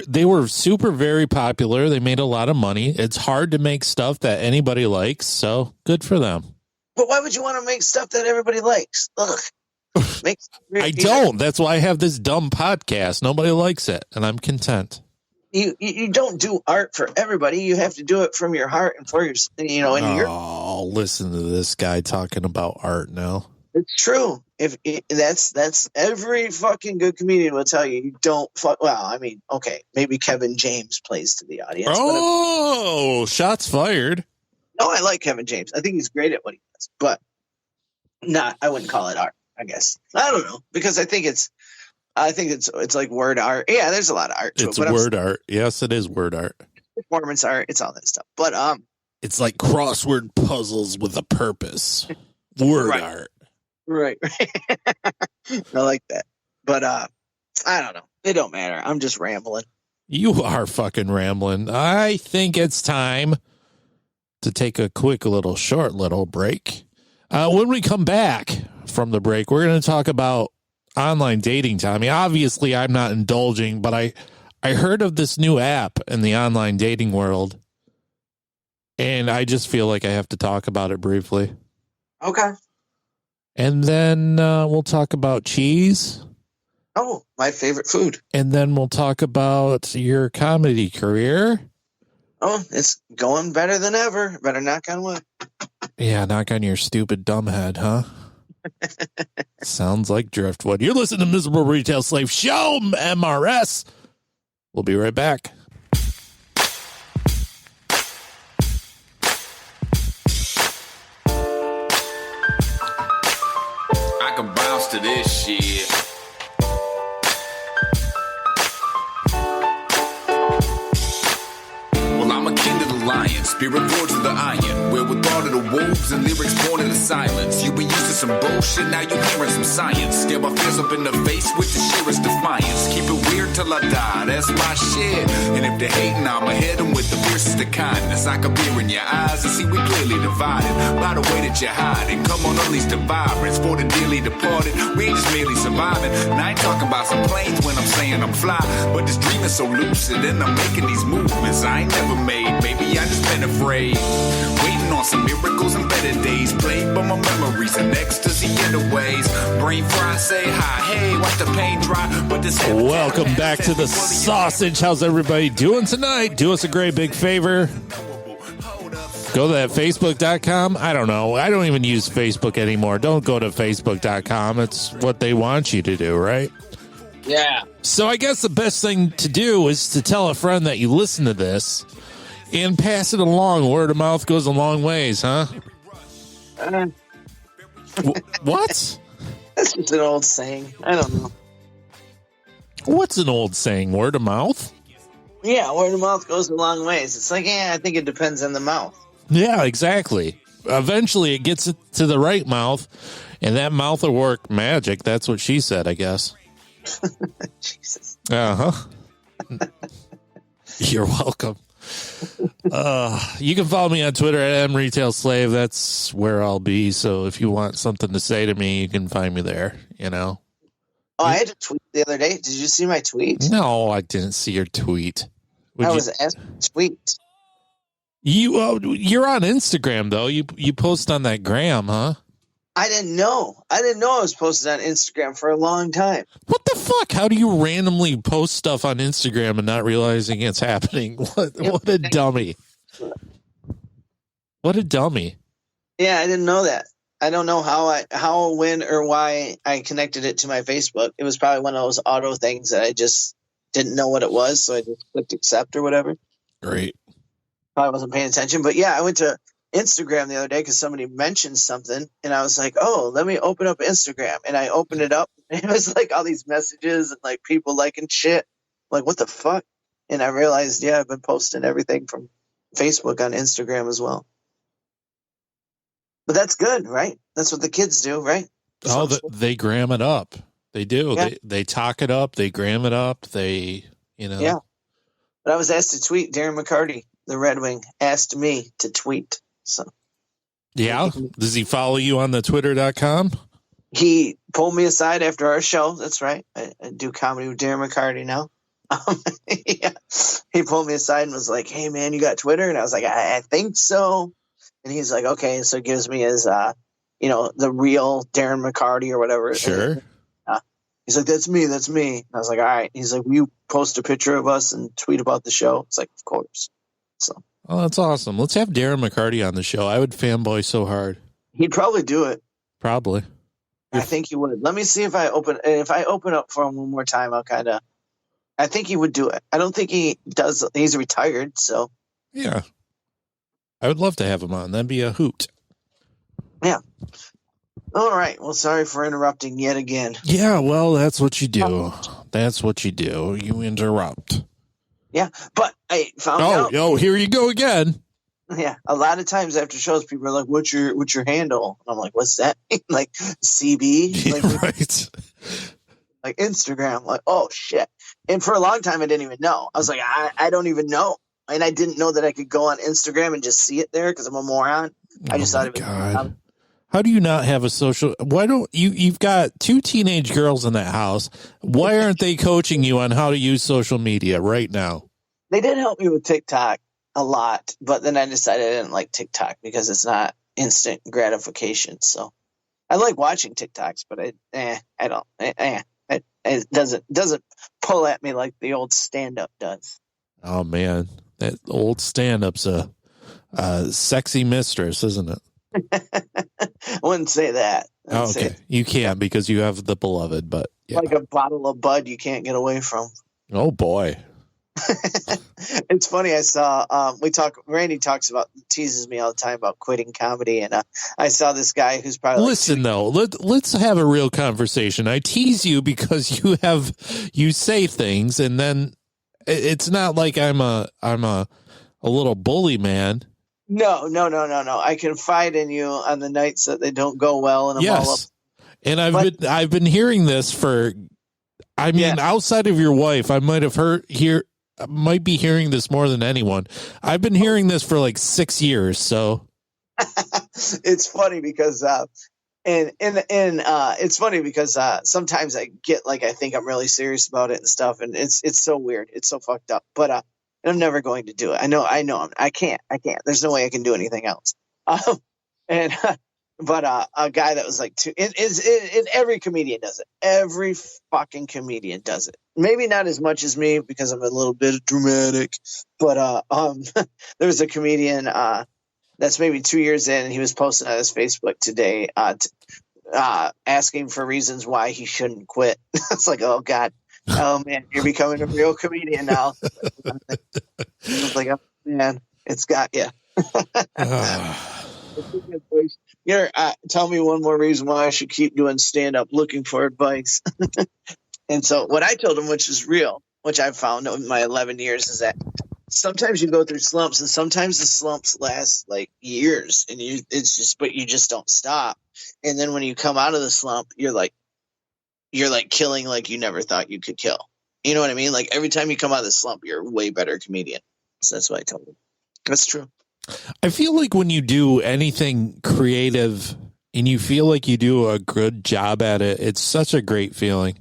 They were super very popular. They made a lot of money. It's hard to make stuff that anybody likes. So good for them. But why would you want to make stuff that everybody likes? Ugh. I don't. That's why I have this dumb podcast. Nobody likes it, and I'm content. You don't do art for everybody. You have to do it from your heart and for your, listen to this guy talking about art now. It's true. That's every fucking good comedian will tell you. You don't fuck. Well, I mean, okay, maybe Kevin James plays to the audience. Oh, shots fired. No, I like Kevin James. I think he's great at what he does, but I wouldn't call it art. I guess I don't know because I think it's like word art. Yeah, there's a lot of art to it's it. It's word art. Yes, it is word art. Performance art. It's all that stuff. But it's like crossword puzzles with a purpose. Word art. Right. I like that. But I don't know. It don't matter. I'm just rambling. You are fucking rambling. I think it's time to take a quick short little break. When we come back from the break, we're going to talk about online dating, Tommy. Obviously, I'm not indulging, but I heard of this new app in the online dating world, and I just feel like I have to talk about it briefly. Okay. And then we'll talk about cheese. Oh, my favorite food. And then we'll talk about your comedy career. Oh, it's going better than ever. Better knock on wood. Yeah, knock on your stupid dumb head, huh? Sounds like driftwood. You're listening to Miserable Retail Slave Show, MRS. We'll be right back. I can bounce to this shit. Well, I'm akin to the lion, spirit forged of the iron, wherewithal to the wolves and lyrics born in the silence. You've been used to some bullshit, now you're hearing some science. Stare my fears up in the face with the sheerest defiance. Keep it weird till I die, that's my shit. And if they're hating, I'ma hit them with the fiercest of kindness. I can peer in your eyes and see we clearly divided by the way that you're hiding. Come on, unleash the vibrance for the dearly departed. We ain't just merely surviving. And I ain't talking about some planes when I'm saying I'm fly, but this dream is so lucid and I'm making these movements I ain't never made. Maybe I just been afraid, waiting on some miracles and better days. Played by my memories and ecstasy in the ways. Brain fry, say hi, hey, watch the pain dry. But this welcome back to the sausage. How's everybody doing tonight? Do us a great big favor. Go to that Facebook.com. I don't know. I don't even use Facebook anymore. Don't go to Facebook.com. It's what they want you to do, right? Yeah. So I guess the best thing to do is to tell a friend that you listen to this and pass it along. Word of mouth goes a long ways, huh? What? That's just an old saying. I don't know. What's an old saying? Word of mouth? Yeah, word of mouth goes a long ways. It's like, I think it depends on the mouth. Yeah, exactly. Eventually it gets it to the right mouth, and that mouth will work magic. That's what she said, I guess. Jesus. Uh-huh. You're welcome. You can follow me on Twitter at mretailslave. That's where I'll be. So if you want something to say to me, you can find me there, you know. Oh, I had a tweet the other day. Did you see my tweet? No, I didn't see your tweet. I was asked to tweet. You're on Instagram, though. You post on that gram, huh? I didn't know. I didn't know I was posted on Instagram for a long time. What the fuck? How do you randomly post stuff on Instagram and not realizing it's happening? What a dummy. What a dummy. Yeah, I didn't know that. I don't know how, when, or why I connected it to my Facebook. It was probably one of those auto things that I just didn't know what it was, so I just clicked accept or whatever. Great. Probably wasn't paying attention. But yeah, I went to Instagram the other day because somebody mentioned something, and I was like, oh, let me open up Instagram. And I opened it up, and it was like all these messages and like people liking shit. Like, what the fuck? And I realized, yeah, I've been posting everything from Facebook on Instagram as well. But that's good, right? That's what the kids do, right? Oh, they gram it up. They do. Yeah. They talk it up. They gram it up. They, you know. Yeah. But I was asked to tweet. Darren McCarty, the Red Wing, asked me to tweet. So. Yeah. Does he follow you on the twitter.com? He pulled me aside after our show. That's right. I do comedy with Darren McCarty now. Yeah. He pulled me aside and was like, hey, man, you got Twitter? And I was like, I think so. And he's like, okay. So it gives me his, the real Darren McCarty or whatever. Sure. He's like, that's me. That's me. And I was like, all right. He's like, will you post a picture of us and tweet about the show? It's like, of course. So. Oh, that's awesome. Let's have Darren McCarty on the show. I would fanboy so hard. He'd probably do it. Probably. I think he would. Let me see if I open up for him one more time. I think he would do it. I don't think he does. He's retired. So. Yeah. I would love to have him on. That'd be a hoot. Yeah. All right. Well, sorry for interrupting yet again. Yeah, well, that's what you do. That's what you do. You interrupt. Yeah, but I found out. Oh, here you go again. Yeah, a lot of times after shows, people are like, "What's your handle?" And I'm like, "What's that?" Like CB, like, right? Like Instagram. I'm like, oh shit! And for a long time, I didn't even know. I was like, I don't even know, and I didn't know that I could go on Instagram and just see it there because I'm a moron. I just thought it was. God. How do you not have a social? Why don't you've got 2 teenage girls in that house. Why aren't they coaching you on how to use social media right now? They did help me with TikTok a lot, but then I decided I didn't like TikTok because it's not instant gratification. So I like watching TikToks, but I don't. It doesn't pull at me like the old stand-up does. Oh man, that old stand-up's a sexy mistress, isn't it? I wouldn't say that. Okay. You can't because you have the beloved, but yeah. Like a bottle of Bud you can't get away from. Oh boy. It's funny. I saw Randy teases me all the time about quitting comedy, and I saw this guy who's probably listen though. Let's have a real conversation. I tease you because you say things, and then it's not like I'm a little bully man. No. I confide in you on the nights that they don't go well, and I'm all up. And I've been hearing this for. I mean, outside of your wife, I might be hearing this more than anyone. I've been hearing this for like 6 years. So it's funny because it's funny because sometimes I get like I think I'm really serious about it and stuff, and it's so weird. It's so fucked up, but I'm never going to do it. I know. I can't. There's no way I can do anything else. But a guy that was like, every comedian does it. Every fucking comedian does it. Maybe not as much as me because I'm a little bit dramatic. But there was a comedian that's maybe 2 years in, and he was posting on his Facebook today asking for reasons why he shouldn't quit. It's like, oh God. Oh man, you're becoming a real comedian now. It's like, oh man, it's got you. Tell me one more reason why I should keep doing stand up, looking for advice. And so what I told him, which is real, which I've found in my 11 years, is that sometimes you go through slumps, and sometimes the slumps last like years, and you just don't stop. And then when you come out of the slump, you're like killing like you never thought you could kill. You know what I mean? Like every time you come out of the slump, you're a way better comedian. So that's what I told him. That's true. I feel like when you do anything creative and you feel like you do a good job at it, it's such a great feeling.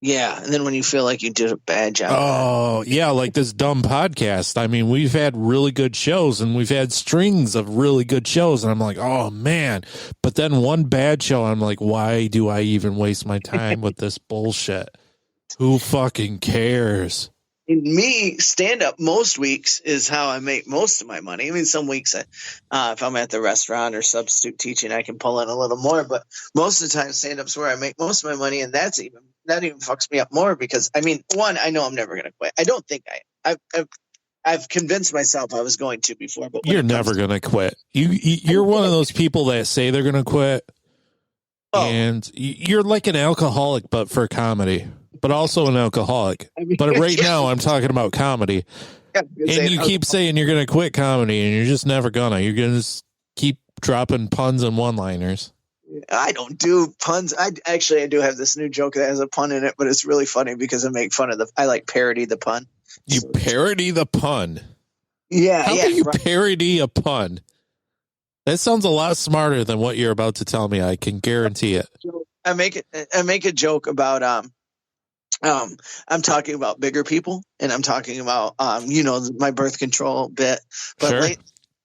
Yeah, and then when you feel like you did a bad job. Oh, yeah, like this dumb podcast. I mean, we've had really good shows, and we've had strings of really good shows, and I'm like, oh, man. But then one bad show, I'm like, why do I even waste my time with this bullshit? Who fucking cares? In me, stand-up most weeks is how I make most of my money. I mean, some weeks, if I'm at the restaurant or substitute teaching, I can pull in a little more. But most of the time, stand-up's where I make most of my money, and that even fucks me up more because, I mean, one, I know I'm never going to quit. I don't think I've convinced myself I was going to before. But you're never going to quit. You're one of those people that say they're going to quit, and you're like an alcoholic, but for comedy. But also an alcoholic. I mean, but right now, I'm talking about comedy. And you keep saying you're going to quit comedy, and you're just never going to. You're going to just keep dropping puns and one-liners. I don't do puns. I do have this new joke that has a pun in it, but it's really funny because I make fun of I like parody the pun. You parody the pun? Yeah. How can you parody a pun? That sounds a lot smarter than what you're about to tell me. I can guarantee it. I make a joke about I'm talking about bigger people, and I'm talking about my birth control bit. But sure.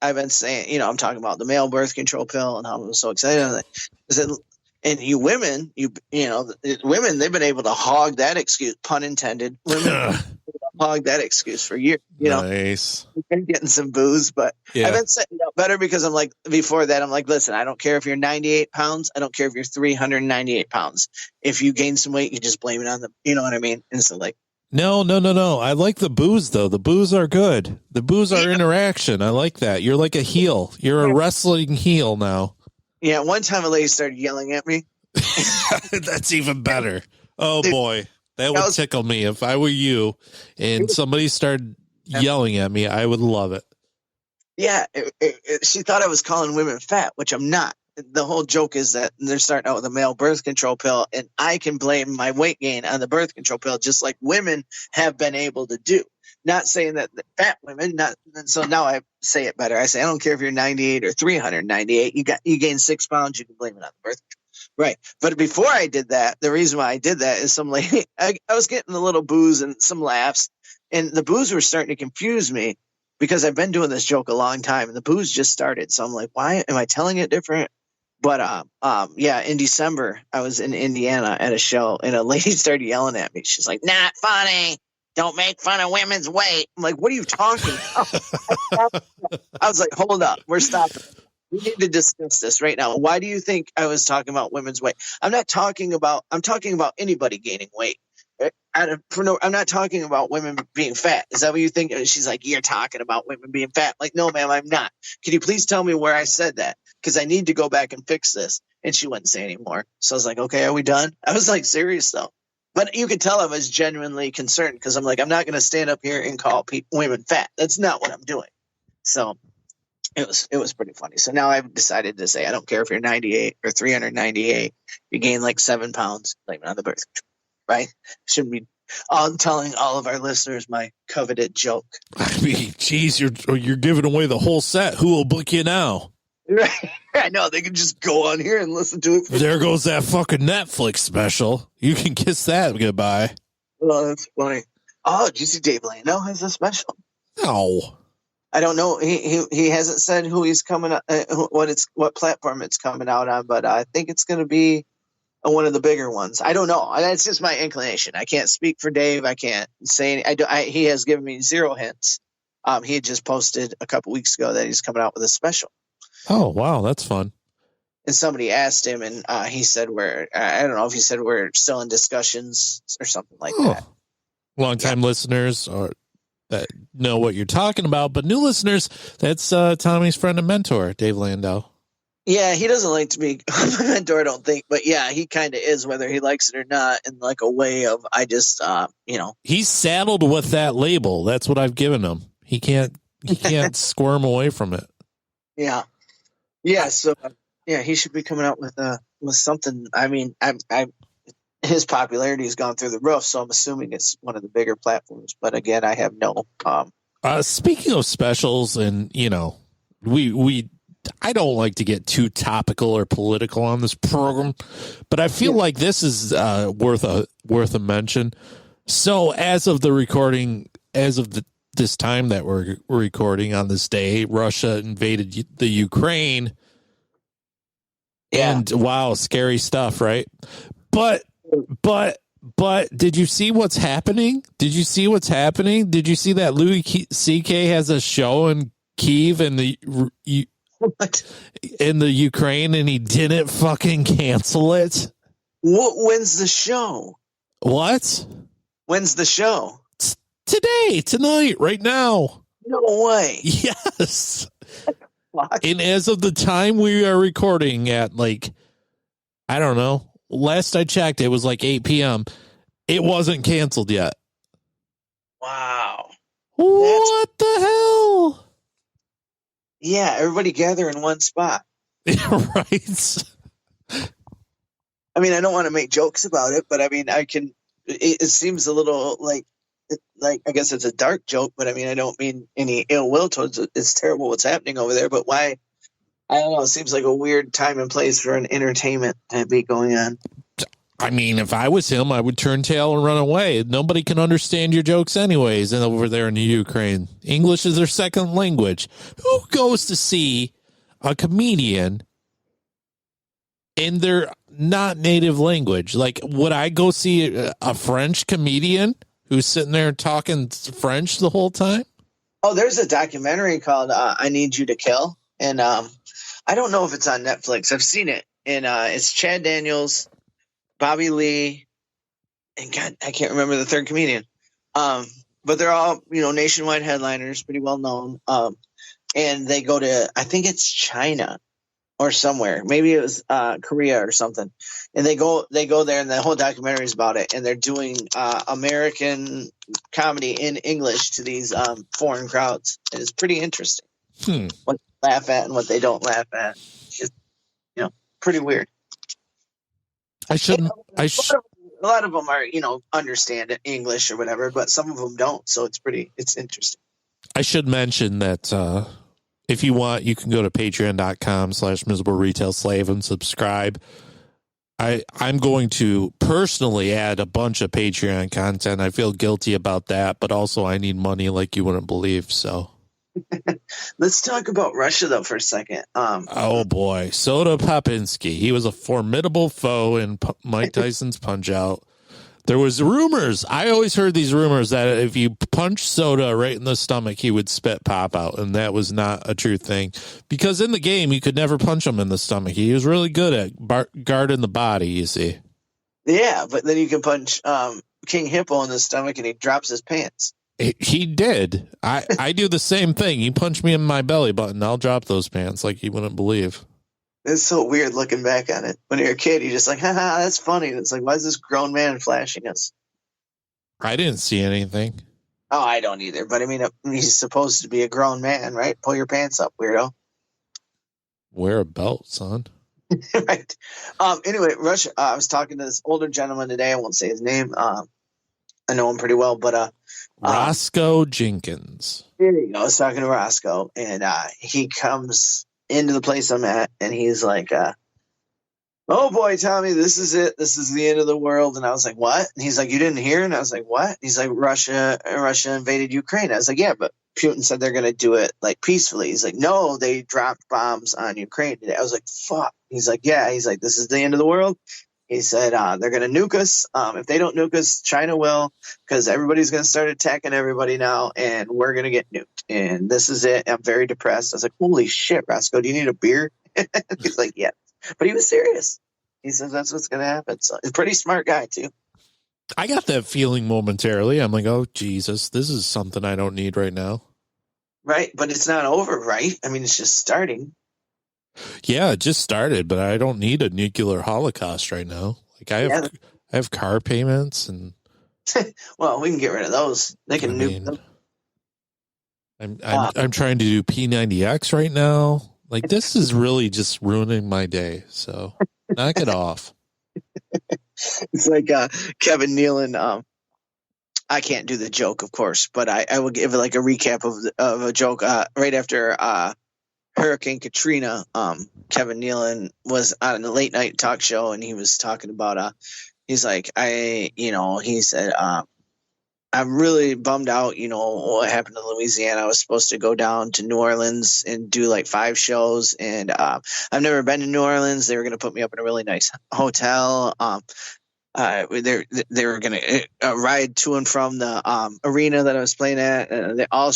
I've been saying, I'm talking about the male birth control pill and how I'm so excited. And you women, women, they've been able to hog that excuse, pun intended. Women hog that excuse for years. Nice. I'm getting some booze, but I've been setting up better because I'm like, before that, I'm like, listen, I don't care if you're 98 pounds. I don't care if you're 398 pounds. If you gain some weight, you just blame it on them. You know what I mean? And so like, No. I like the booze, though. The booze are good. The booze are interaction. I like that. You're like a heel. You're a wrestling heel now. Yeah. One time a lady started yelling at me. That's even better. Oh, boy. That would tickle me. If I were you and somebody started yelling at me, I would love it. Yeah. She thought I was calling women fat, which I'm not. The whole joke is that they're starting out with a male birth control pill, and I can blame my weight gain on the birth control pill, just like women have been able to do. Not saying that the fat women, so now I say it better. I say, I don't care if you're 98 or 398, you gain 6 pounds, you can blame it on the birth control. Right. But before I did that, the reason why I did that is some lady, I was getting a little booze and some laughs, and the booze were starting to confuse me because I've been doing this joke a long time, and the booze just started. So I'm like, why am I telling it different? But in December, I was in Indiana at a show, and a lady started yelling at me. She's like, "Not funny. Don't make fun of women's weight." I'm like, "What are you talking about?" I was like, "Hold up, we're stopping. We need to discuss this right now. Why do you think I was talking about women's weight? I'm talking about anybody gaining weight. I'm not talking about women being fat. Is that what you think?" She's like, "You're talking about women being fat." Like, no, ma'am, I'm not. Can you please tell me where I said that? Because I need to go back and fix this. And she wouldn't say anymore. So I was like, okay, are we done? I was like, serious though. But you could tell I was genuinely concerned because I'm like, I'm not going to stand up here and call women fat. That's not what I'm doing. So it was pretty funny. So now I've decided to say, I don't care if you're 98 or 398, you gain like 7 pounds, blame it on the birth control, right? Shouldn't be telling all of our listeners my coveted joke. I mean, geez, you're giving away the whole set. Who will book you now? Right. I know, they can just go on here and listen to it. There goes that fucking Netflix special. You can kiss that goodbye. Oh, that's funny. Oh, did you see Dave Lando has a special? No. I don't know. He hasn't said who he's coming up, what platform it's coming out on, but I think it's going to be one of the bigger ones. I don't know. That's just my inclination. I can't speak for Dave. I can't say any, he has given me zero hints. He had just posted a couple weeks ago that he's coming out with a special. Oh, wow. That's fun. And somebody asked him, and he said I don't know if he said we're still in discussions or something like that. Long-time listeners that know what you're talking about, but new listeners, that's Tommy's friend and mentor, Dave Landau. Yeah, he doesn't like to be my mentor, I don't think. But yeah, he kind of is, whether he likes it or not, in like a way of, I just, He's saddled with that label. That's what I've given him. He can't squirm away from it. Yeah. Yeah, so he should be coming out with something. I mean, his popularity has gone through the roof, so I'm assuming it's one of the bigger platforms. But again, I have no. Speaking of specials, and I don't like to get too topical or political on this program, but I feel like this is worth worth a mention. So as of the recording, this time that we're recording on this day, Russia invaded the Ukraine. Yeah. And wow, scary stuff, right? But did you see what's happening? Did you see that Louis C.K. has a show in Kyiv in the Ukraine, and he didn't fucking cancel it? When's the show? What? When's the show? Tonight, right now. No way. Yes. And as of the time we are recording at, like, I don't know, last I checked, it was like 8 p.m. It wasn't canceled yet. Wow. What the hell? Yeah, everybody gather in one spot. Right. I mean, I don't want to make jokes about it, but I mean, it seems a little like I guess it's a dark joke, but I mean, I don't mean any ill will towards it. It's terrible what's happening over there, but why? I don't know. It seems like a weird time and place for an entertainment to be going on. I mean, if I was him, I would turn tail and run away. Nobody can understand your jokes anyways, and over there in the Ukraine. English is their second language. Who goes to see a comedian in their not native language? Like, would I go see a French comedian who's sitting there talking French the whole time? Oh, there's a documentary called I Need You to Kill. And I don't know if it's on Netflix. I've seen it. And it's Chad Daniels, Bobby Lee, and God, I can't remember the third comedian. But they're all, nationwide headliners, pretty well known. And they go to, I think it's China or somewhere. Maybe it was Korea or something. And they go there, and the whole documentary is about it. And they're doing American comedy in English to these foreign crowds. And it's pretty interesting. What they laugh at and what they don't laugh at. It's, pretty weird. A lot of them are, understand English or whatever, but some of them don't. So it's interesting. I should mention that if you want, you can go to patreon.com/miserableretailslave and subscribe. I'm going to personally add a bunch of Patreon content. I feel guilty about that, but also I need money like you wouldn't believe. So let's talk about Russia though for a second. Oh boy, Soda Popinski. He was a formidable foe in Mike Tyson's Punch-Out. There was rumors. I always heard these rumors that if you punch Soda right in the stomach, he would spit pop out, and that was not a true thing. Because in the game, you could never punch him in the stomach. He was really good at guarding the body, you see. Yeah, but then you can punch King Hippo in the stomach, and he drops his pants. He did. I do the same thing. You punch me in my belly button, I'll drop those pants like you wouldn't believe. It's so weird looking back on it. When you're a kid, you're just like, haha, that's funny. And it's like, why is this grown man flashing us? I didn't see anything. Oh, I don't either. But I mean, he's supposed to be a grown man, right? Pull your pants up, weirdo. Wear a belt, son. Right. Anyway, Russia. I was talking to this older gentleman today. I won't say his name. I know him pretty well, but Roscoe Jenkins. There you go. I was talking to Roscoe, and he comes into the place I'm at, and he's like, oh boy, Tommy, this is it. This is the end of the world. And I was like, what? And he's like, you didn't hear? And I was like, what? And he's like, Russia invaded Ukraine. I was like, yeah, but Putin said they're going to do it like peacefully. He's like, no, they dropped bombs on Ukraine today. I was like, fuck. He's like, yeah. He's like, this is the end of the world. He said, they're going to nuke us. If they don't nuke us, China will, because everybody's going to start attacking everybody now, and we're going to get nuked. And this is it. I'm very depressed. I was like, holy shit, Roscoe, do you need a beer? He's like, yeah. But he was serious. He says that's what's going to happen. So he's a pretty smart guy, too. I got that feeling momentarily. I'm like, oh, Jesus, this is something I don't need right now. Right. But it's not over, right? I mean, it's just starting. Yeah, it just started, but I don't need a nuclear holocaust right now. Like I have car payments and. Well, we can get rid of those. They can nuke them. I'm trying to do P90X right now. Like this is really just ruining my day. So knock it off. It's like Kevin Nealon. I can't do the joke, of course, but I will give like a recap of a joke right after Hurricane Katrina. Kevin Nealon was on a late night talk show, and he was talking about he's like, he said, I'm really bummed out, what happened in Louisiana. I was supposed to go down to New Orleans and do like 5 shows. And I've never been to New Orleans. They were going to put me up in a really nice hotel. They were going to ride to and from the arena that I was playing at. All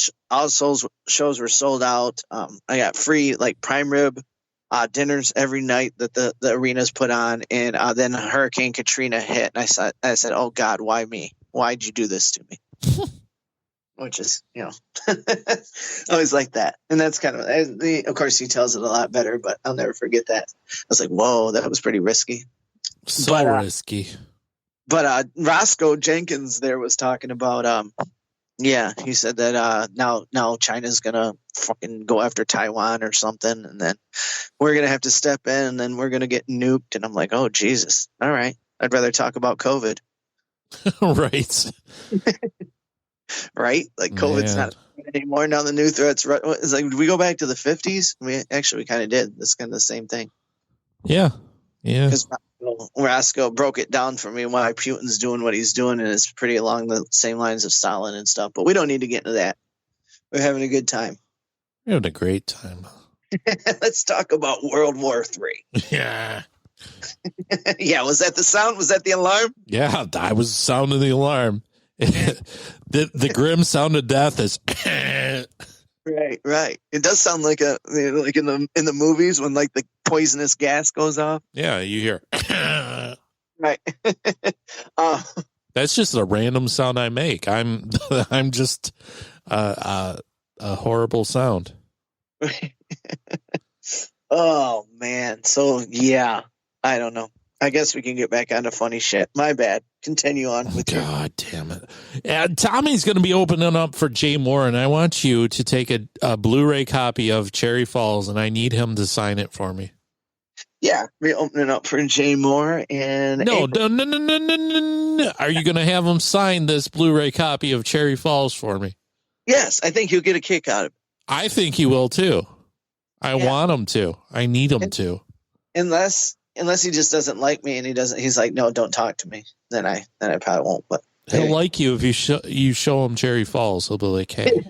shows were sold out. I got free like prime rib dinners every night that the arenas put on. And then Hurricane Katrina hit. And I said, oh God, why me? Why'd you do this to me? Which is, always like that. And that's kind of course, he tells it a lot better, but I'll never forget that. I was like, whoa, that was pretty risky. So risky. But Roscoe Jenkins there was talking about, he said that now China's going to fucking go after Taiwan or something. And then we're going to have to step in and then we're going to get nuked. And I'm like, oh, Jesus. All right. I'd rather talk about COVID. Right. Right? Like COVID's not anymore. Now the new threats. It's like, did we go back to the 50s? We kind of did. That's kind of the same thing. Yeah. Yeah. Because Roscoe broke it down for me why Putin's doing what he's doing, and it's pretty along the same lines of Stalin and stuff. But we don't need to get into that. We're having a good time. We're having a great time. Let's talk about World War III. Yeah. Yeah, was that the sound? Was that the alarm? Yeah, I was sounding the alarm. the grim sound of death is right. It does sound like like in the movies when like the poisonous gas goes off. Yeah, you hear right. That's just a random sound I make. I'm just a horrible sound. Oh man. So yeah. I don't know. I guess we can get back onto funny shit. My bad. Continue on with God damn it. Tommy's going to be opening up for Jay Mohr, and I want you to take a Blu-ray copy of Cherry Falls, and I need him to sign it for me. Yeah, we're opening up for Jay Mohr. And No. Are you going to have him sign this Blu-ray copy of Cherry Falls for me? Yes, I think he'll get a kick out of it. I think he will, too. I want him to. I need him to. Unless he just doesn't like me and he's like, no, don't talk to me. Then I probably won't. But he'll like you if you show him Cherry Falls. He'll be like, hey,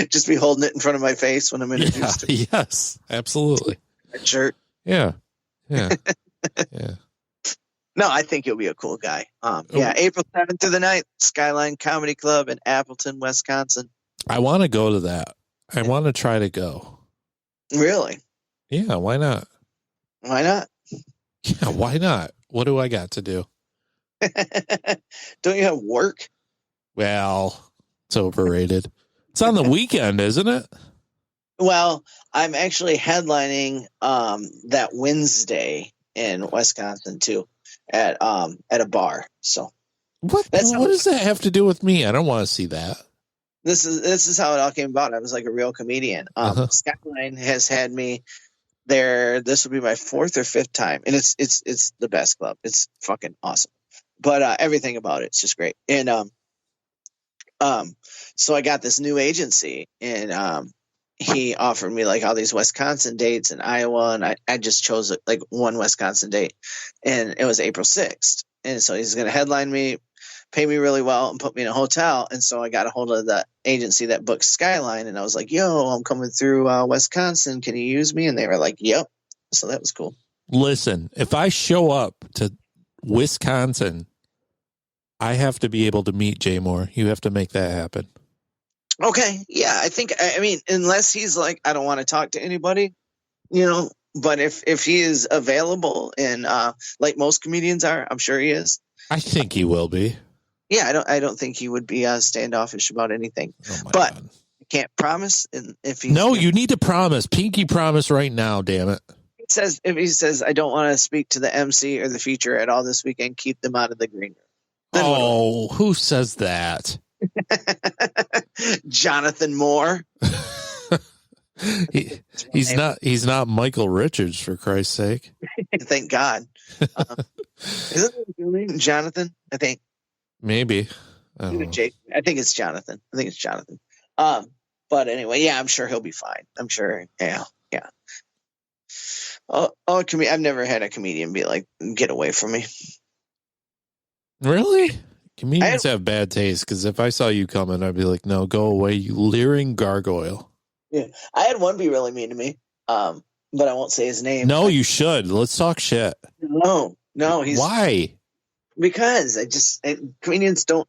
just be holding it in front of my face when I'm introduced to him. Yes, absolutely. That shirt. Yeah. No, I think he'll be a cool guy. April 7th through the 9th, Skyline Comedy Club in Appleton, Wisconsin. I want to go to that. I want to try to go. Really? Yeah, why not? Why not? Yeah, why not? What do I got to do? Don't you have work? Well, it's overrated. It's on the weekend, isn't it? Well, I'm actually headlining that Wednesday in Wisconsin too at a bar. So what does that have to do with me? I don't want to see that. This is how it all came about. I was like a real comedian. Skyline has had me there. This will be my 4th or 5th time, and it's the best club. It's fucking awesome. But everything about it's just great. And so I got this new agency, and he offered me like all these Wisconsin dates in Iowa, and I just chose like one Wisconsin date, and it was April 6th. And so he's going to headline me, pay me really well, and put me in a hotel. And so I got a hold of the agency that booked Skyline, and I was like, yo, I'm coming through Wisconsin. Can you use me? And they were like, yep. So that was cool. Listen, if I show up to Wisconsin, I have to be able to meet Jay Mohr. You have to make that happen. Okay. Yeah, I mean, unless he's like, I don't want to talk to anybody, but if he is available and like most comedians are, I'm sure he is. I think he will be. Yeah, I don't think he would be standoffish about anything. But God. I can't promise. And if he you need to promise. Pinky promise right now, damn it. If he says I don't want to speak to the MC or the feature at all this weekend, keep them out of the green room. Who says that? Jonathan Mohr. He's not Michael Richards, for Christ's sake. Thank God. Isn't his name Jonathan? I think. Maybe. I think it's Jonathan. But anyway, yeah, I'm sure he'll be fine. I'm sure. Yeah. I've never had a comedian be like, get away from me. Really? Comedians have bad taste, because if I saw you coming, I'd be like, no, go away, you leering gargoyle. Yeah, I had one be really mean to me, but I won't say his name. No, you should. Let's talk shit. No, Why? Because comedians don't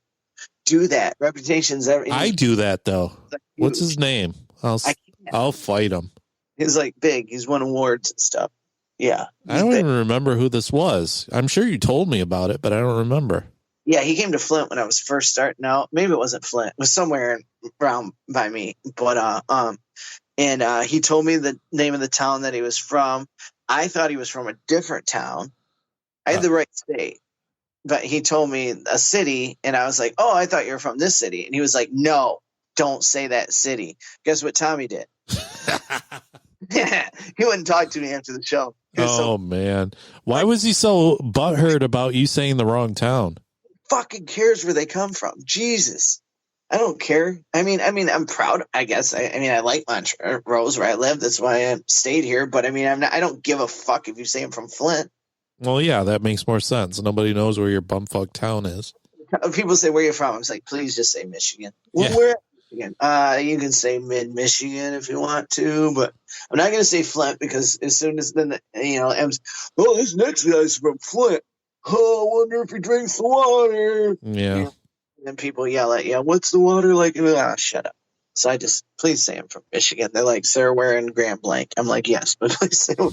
do that. Reputation's everything. I do that though. What's his name? I'll fight him. He's like big. He's won awards and stuff. Yeah. I don't even remember who this was. I'm sure you told me about it, but I don't remember. Yeah, he came to Flint when I was first starting out. Maybe it wasn't Flint. It was somewhere around by me. But he told me the name of the town that he was from. I thought he was from a different town. I had the right state. But he told me a city, and I was like, oh, I thought you were from this city. And he was like, no, don't say that city. Guess what Tommy did? He wouldn't talk to me after the show. Man. Why was he so butthurt about you saying the wrong town? Fucking cares where they come from. Jesus. I don't care. I mean, I'm proud, I guess. I like Montrose where I live. That's why I stayed here. But I don't give a fuck if you say I'm from Flint. Well, yeah, that makes more sense. Nobody knows where your bumfuck town is. People say, where you from? I was like, please just say Michigan. Yeah. Where Michigan? You can say mid-Michigan if you want to, but I'm not going to say Flint because as soon as then, M's, this next guy's from Flint. Oh, I wonder if he drinks the water. Yeah. And then people yell at you, what's the water like? Shut up. So I just, please say I'm from Michigan. They're like, Sarah wearing Grand Blanc. I'm like, yes, but please say where.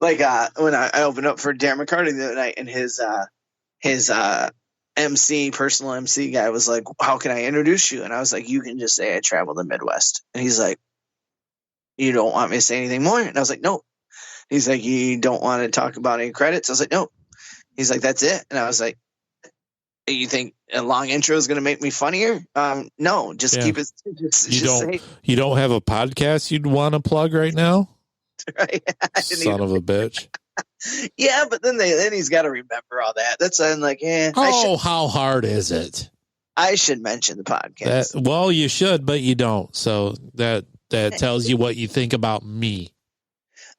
Like when I opened up for Darren McCarty the other night, and his personal MC guy was like, how can I introduce you? And I was like, you can just say I travel the Midwest. And he's like, you don't want me to say anything more? And I was like, no. He's like, you don't want to talk about any credits? I was like, no. He's like, that's it. And I was like, you think a long intro is going to make me funnier? No, just keep it. You don't have a podcast you'd want to plug right now? Right? Son of a bitch. Yeah, but then he's got to remember all that. That's I'm like, how hard is it? I should mention the podcast. Well, you should, but you don't. So that tells you what you think about me.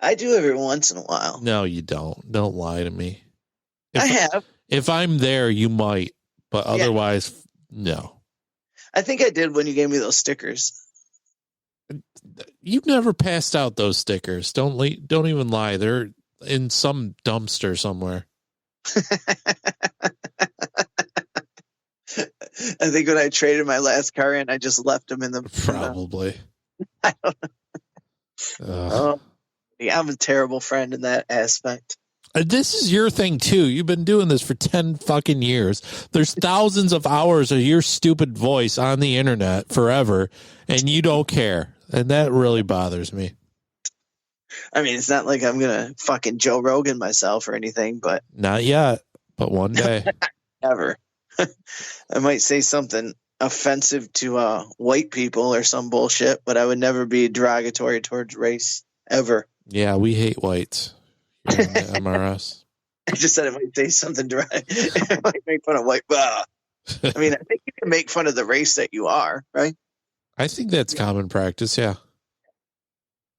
I do every once in a while. No, you don't. Don't lie to me. I have. If I'm there, you might, but otherwise, no. I think I did when you gave me those stickers. You've never passed out those stickers. Don't even lie. They're in some dumpster somewhere. I think when I traded my last car in, I just left them in the probably. I don't know. Yeah, I'm a terrible friend in that aspect. This is your thing too. You've been doing this for 10 fucking years. There's thousands of hours of your stupid voice on the internet forever, and you don't care. And that really bothers me. I mean, it's not like I'm going to fucking Joe Rogan myself or anything, but. Not yet, but one day. Ever. I might say something offensive to white people or some bullshit, but I would never be derogatory towards race, ever. Yeah, we hate whites. You're on the MRS. I just said I might say something I might make fun of white. I mean, I think you can make fun of the race that you are, right? I think that's common practice, yeah.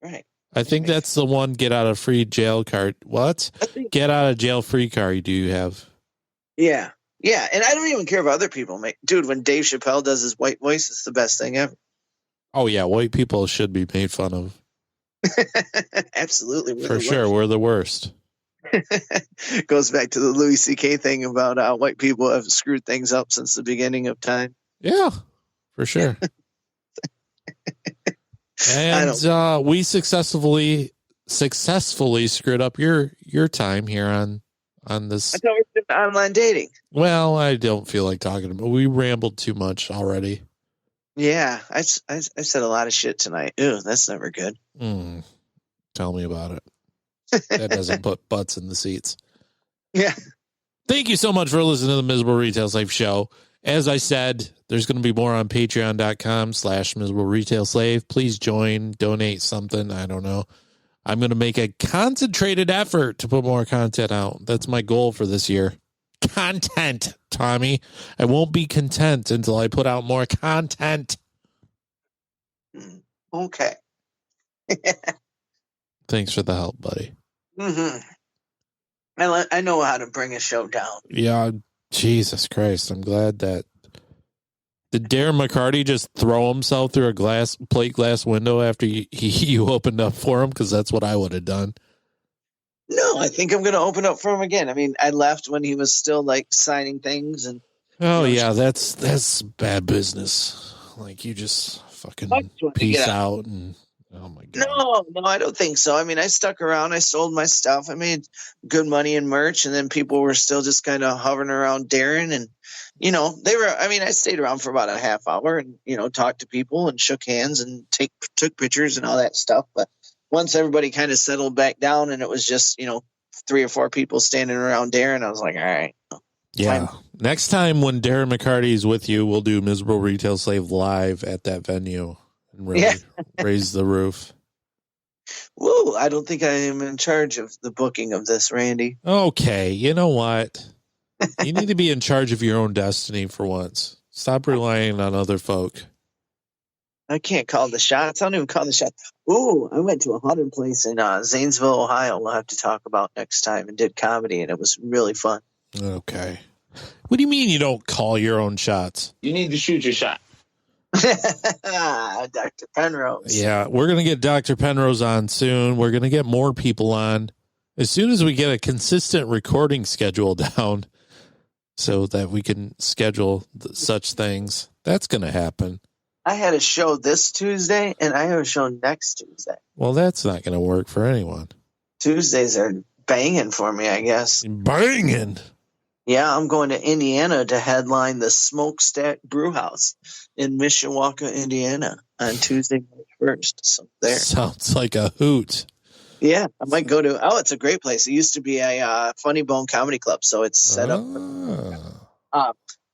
Right. I think that's the one get out of free jail card. What? Get out of jail free card do you have? Yeah. Yeah, and I don't even care if other people make. Dude, when Dave Chappelle does his white voice, it's the best thing ever. Oh, yeah, white people should be made fun of. Absolutely. For sure, we're the worst. Goes back to the Louis C.K. thing about how white people have screwed things up since the beginning of time. Yeah, for sure. And we successfully screwed up your time here on this. I thought we were doing online dating. Well, I don't feel like talking about it. We rambled too much already. Yeah, I said a lot of shit tonight. Ew, that's never good. Tell me about it. That doesn't put butts in the seats. Yeah. Thank you so much for listening to the Miserable Retail Slave Show. As I said, there's going to be more on patreon.com/miserable retail slave. Please join, donate something. I don't know. I'm going to make a concentrated effort to put more content out. That's my goal for this year. Content, Tommy. I won't be content until I put out more content. Okay. Thanks for the help, buddy. Mm-hmm. I know how to bring a show down. Yeah, Jesus Christ. I'm glad that. Did Darren McCarty just throw himself through a plate glass window after you opened up for him? Because that's what I would have done. No, I think I'm going to open up for him again. I mean, I left when he was still like signing things and. Oh yeah, that's bad business. Like you just fucking peace out and oh my god. No, I don't think so. I mean, I stuck around. I sold my stuff. I made good money in merch, and then people were still just kind of hovering around Darren, and they were. I mean, I stayed around for about a half hour, and talked to people and shook hands and took pictures and all that stuff. But once everybody kind of settled back down, and it was just 3 or 4 people standing around Darren, I was like, all right. Yeah. Next time when Darren McCarty is with you, we'll do Miserable Retail Slave live at that venue and really raise the roof. Whoa, I don't think I am in charge of the booking of this, Randy. Okay, you know what? You need to be in charge of your own destiny for once. Stop relying on other folk. I can't call the shots. I don't even call the shots. Ooh, I went to a haunted place in Zanesville, Ohio. We'll have to talk about next time, and did comedy, and it was really fun. Okay. What do you mean you don't call your own shots? You need to shoot your shot. Dr. Penrose. Yeah, we're going to get Dr. Penrose on soon. We're going to get more people on as soon as we get a consistent recording schedule down so that we can schedule such things. That's going to happen. I had a show this Tuesday, and I have a show next Tuesday. Well, that's not going to work for anyone. Tuesdays are banging for me, I guess. Banging? Yeah, I'm going to Indiana to headline the Smokestack Brewhouse in Mishawaka, Indiana on Tuesday, March 1st. So there. Sounds like a hoot. Yeah, I might go to, it's a great place. It used to be a Funny Bone Comedy Club, so it's set up.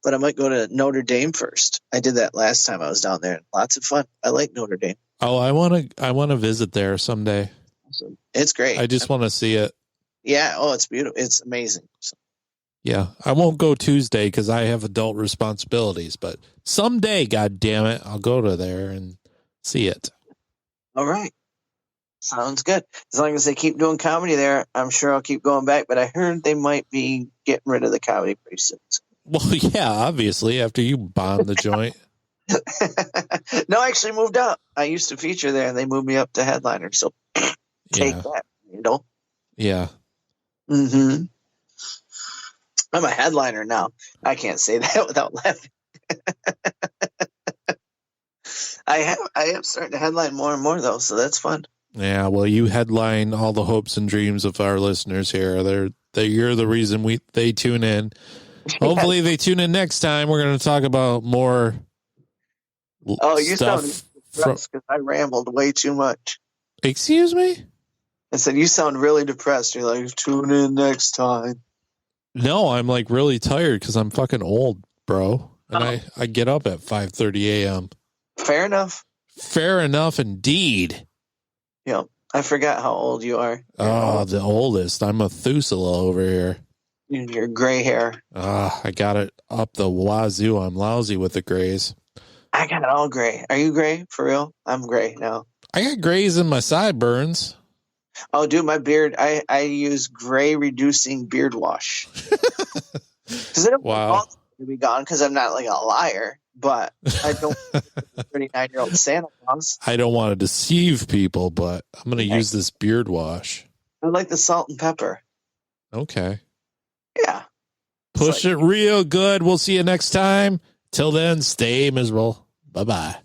But I might go to Notre Dame first. I did that last time I was down there. Lots of fun. I like Notre Dame. Oh, I want to visit there someday. So it's great. I just want to see it. Yeah. Oh, it's beautiful. It's amazing. So. Yeah, I won't go Tuesday because I have adult responsibilities, but someday, God damn it, I'll go to there and see it. All right. Sounds good. As long as they keep doing comedy there, I'm sure I'll keep going back, but I heard they might be getting rid of the comedy pretty soon. Well, yeah, obviously, after you bomb the joint. No, I actually moved up. I used to feature there, and they moved me up to headliner, so take that, Yeah. Mm-hmm. I'm a headliner now. I can't say that without laughing. I am starting to headline more and more, though, so that's fun. Yeah, well, you headline all the hopes and dreams of our listeners here. You're the reason they tune in. Hopefully they tune in next time. We're going to talk about more you stuff. sound depressed because I rambled way too much. Excuse me? I said, you sound really depressed. You're like, tune in next time. No, I'm like really tired because I'm fucking old, bro. And I get up at 5:30 a.m. Fair enough. Fair enough indeed. Yeah. I forgot how old you are. The oldest. I'm a Thusela over here. Your gray hair. I got it up the wazoo. I'm lousy with the grays. I got it all gray. Are you gray? For real? I'm gray now. I got grays in my sideburns. Oh, dude, my beard. I use gray reducing beard wash. Because I don't want to be gone because I'm not like a liar, but I don't 39-year-old Santa Claus. I don't want to deceive people, but I'm going to use this beard wash. I like the salt and pepper. Okay. Yeah. Push it real good. We'll see you next time. Till then, stay miserable. Bye-bye.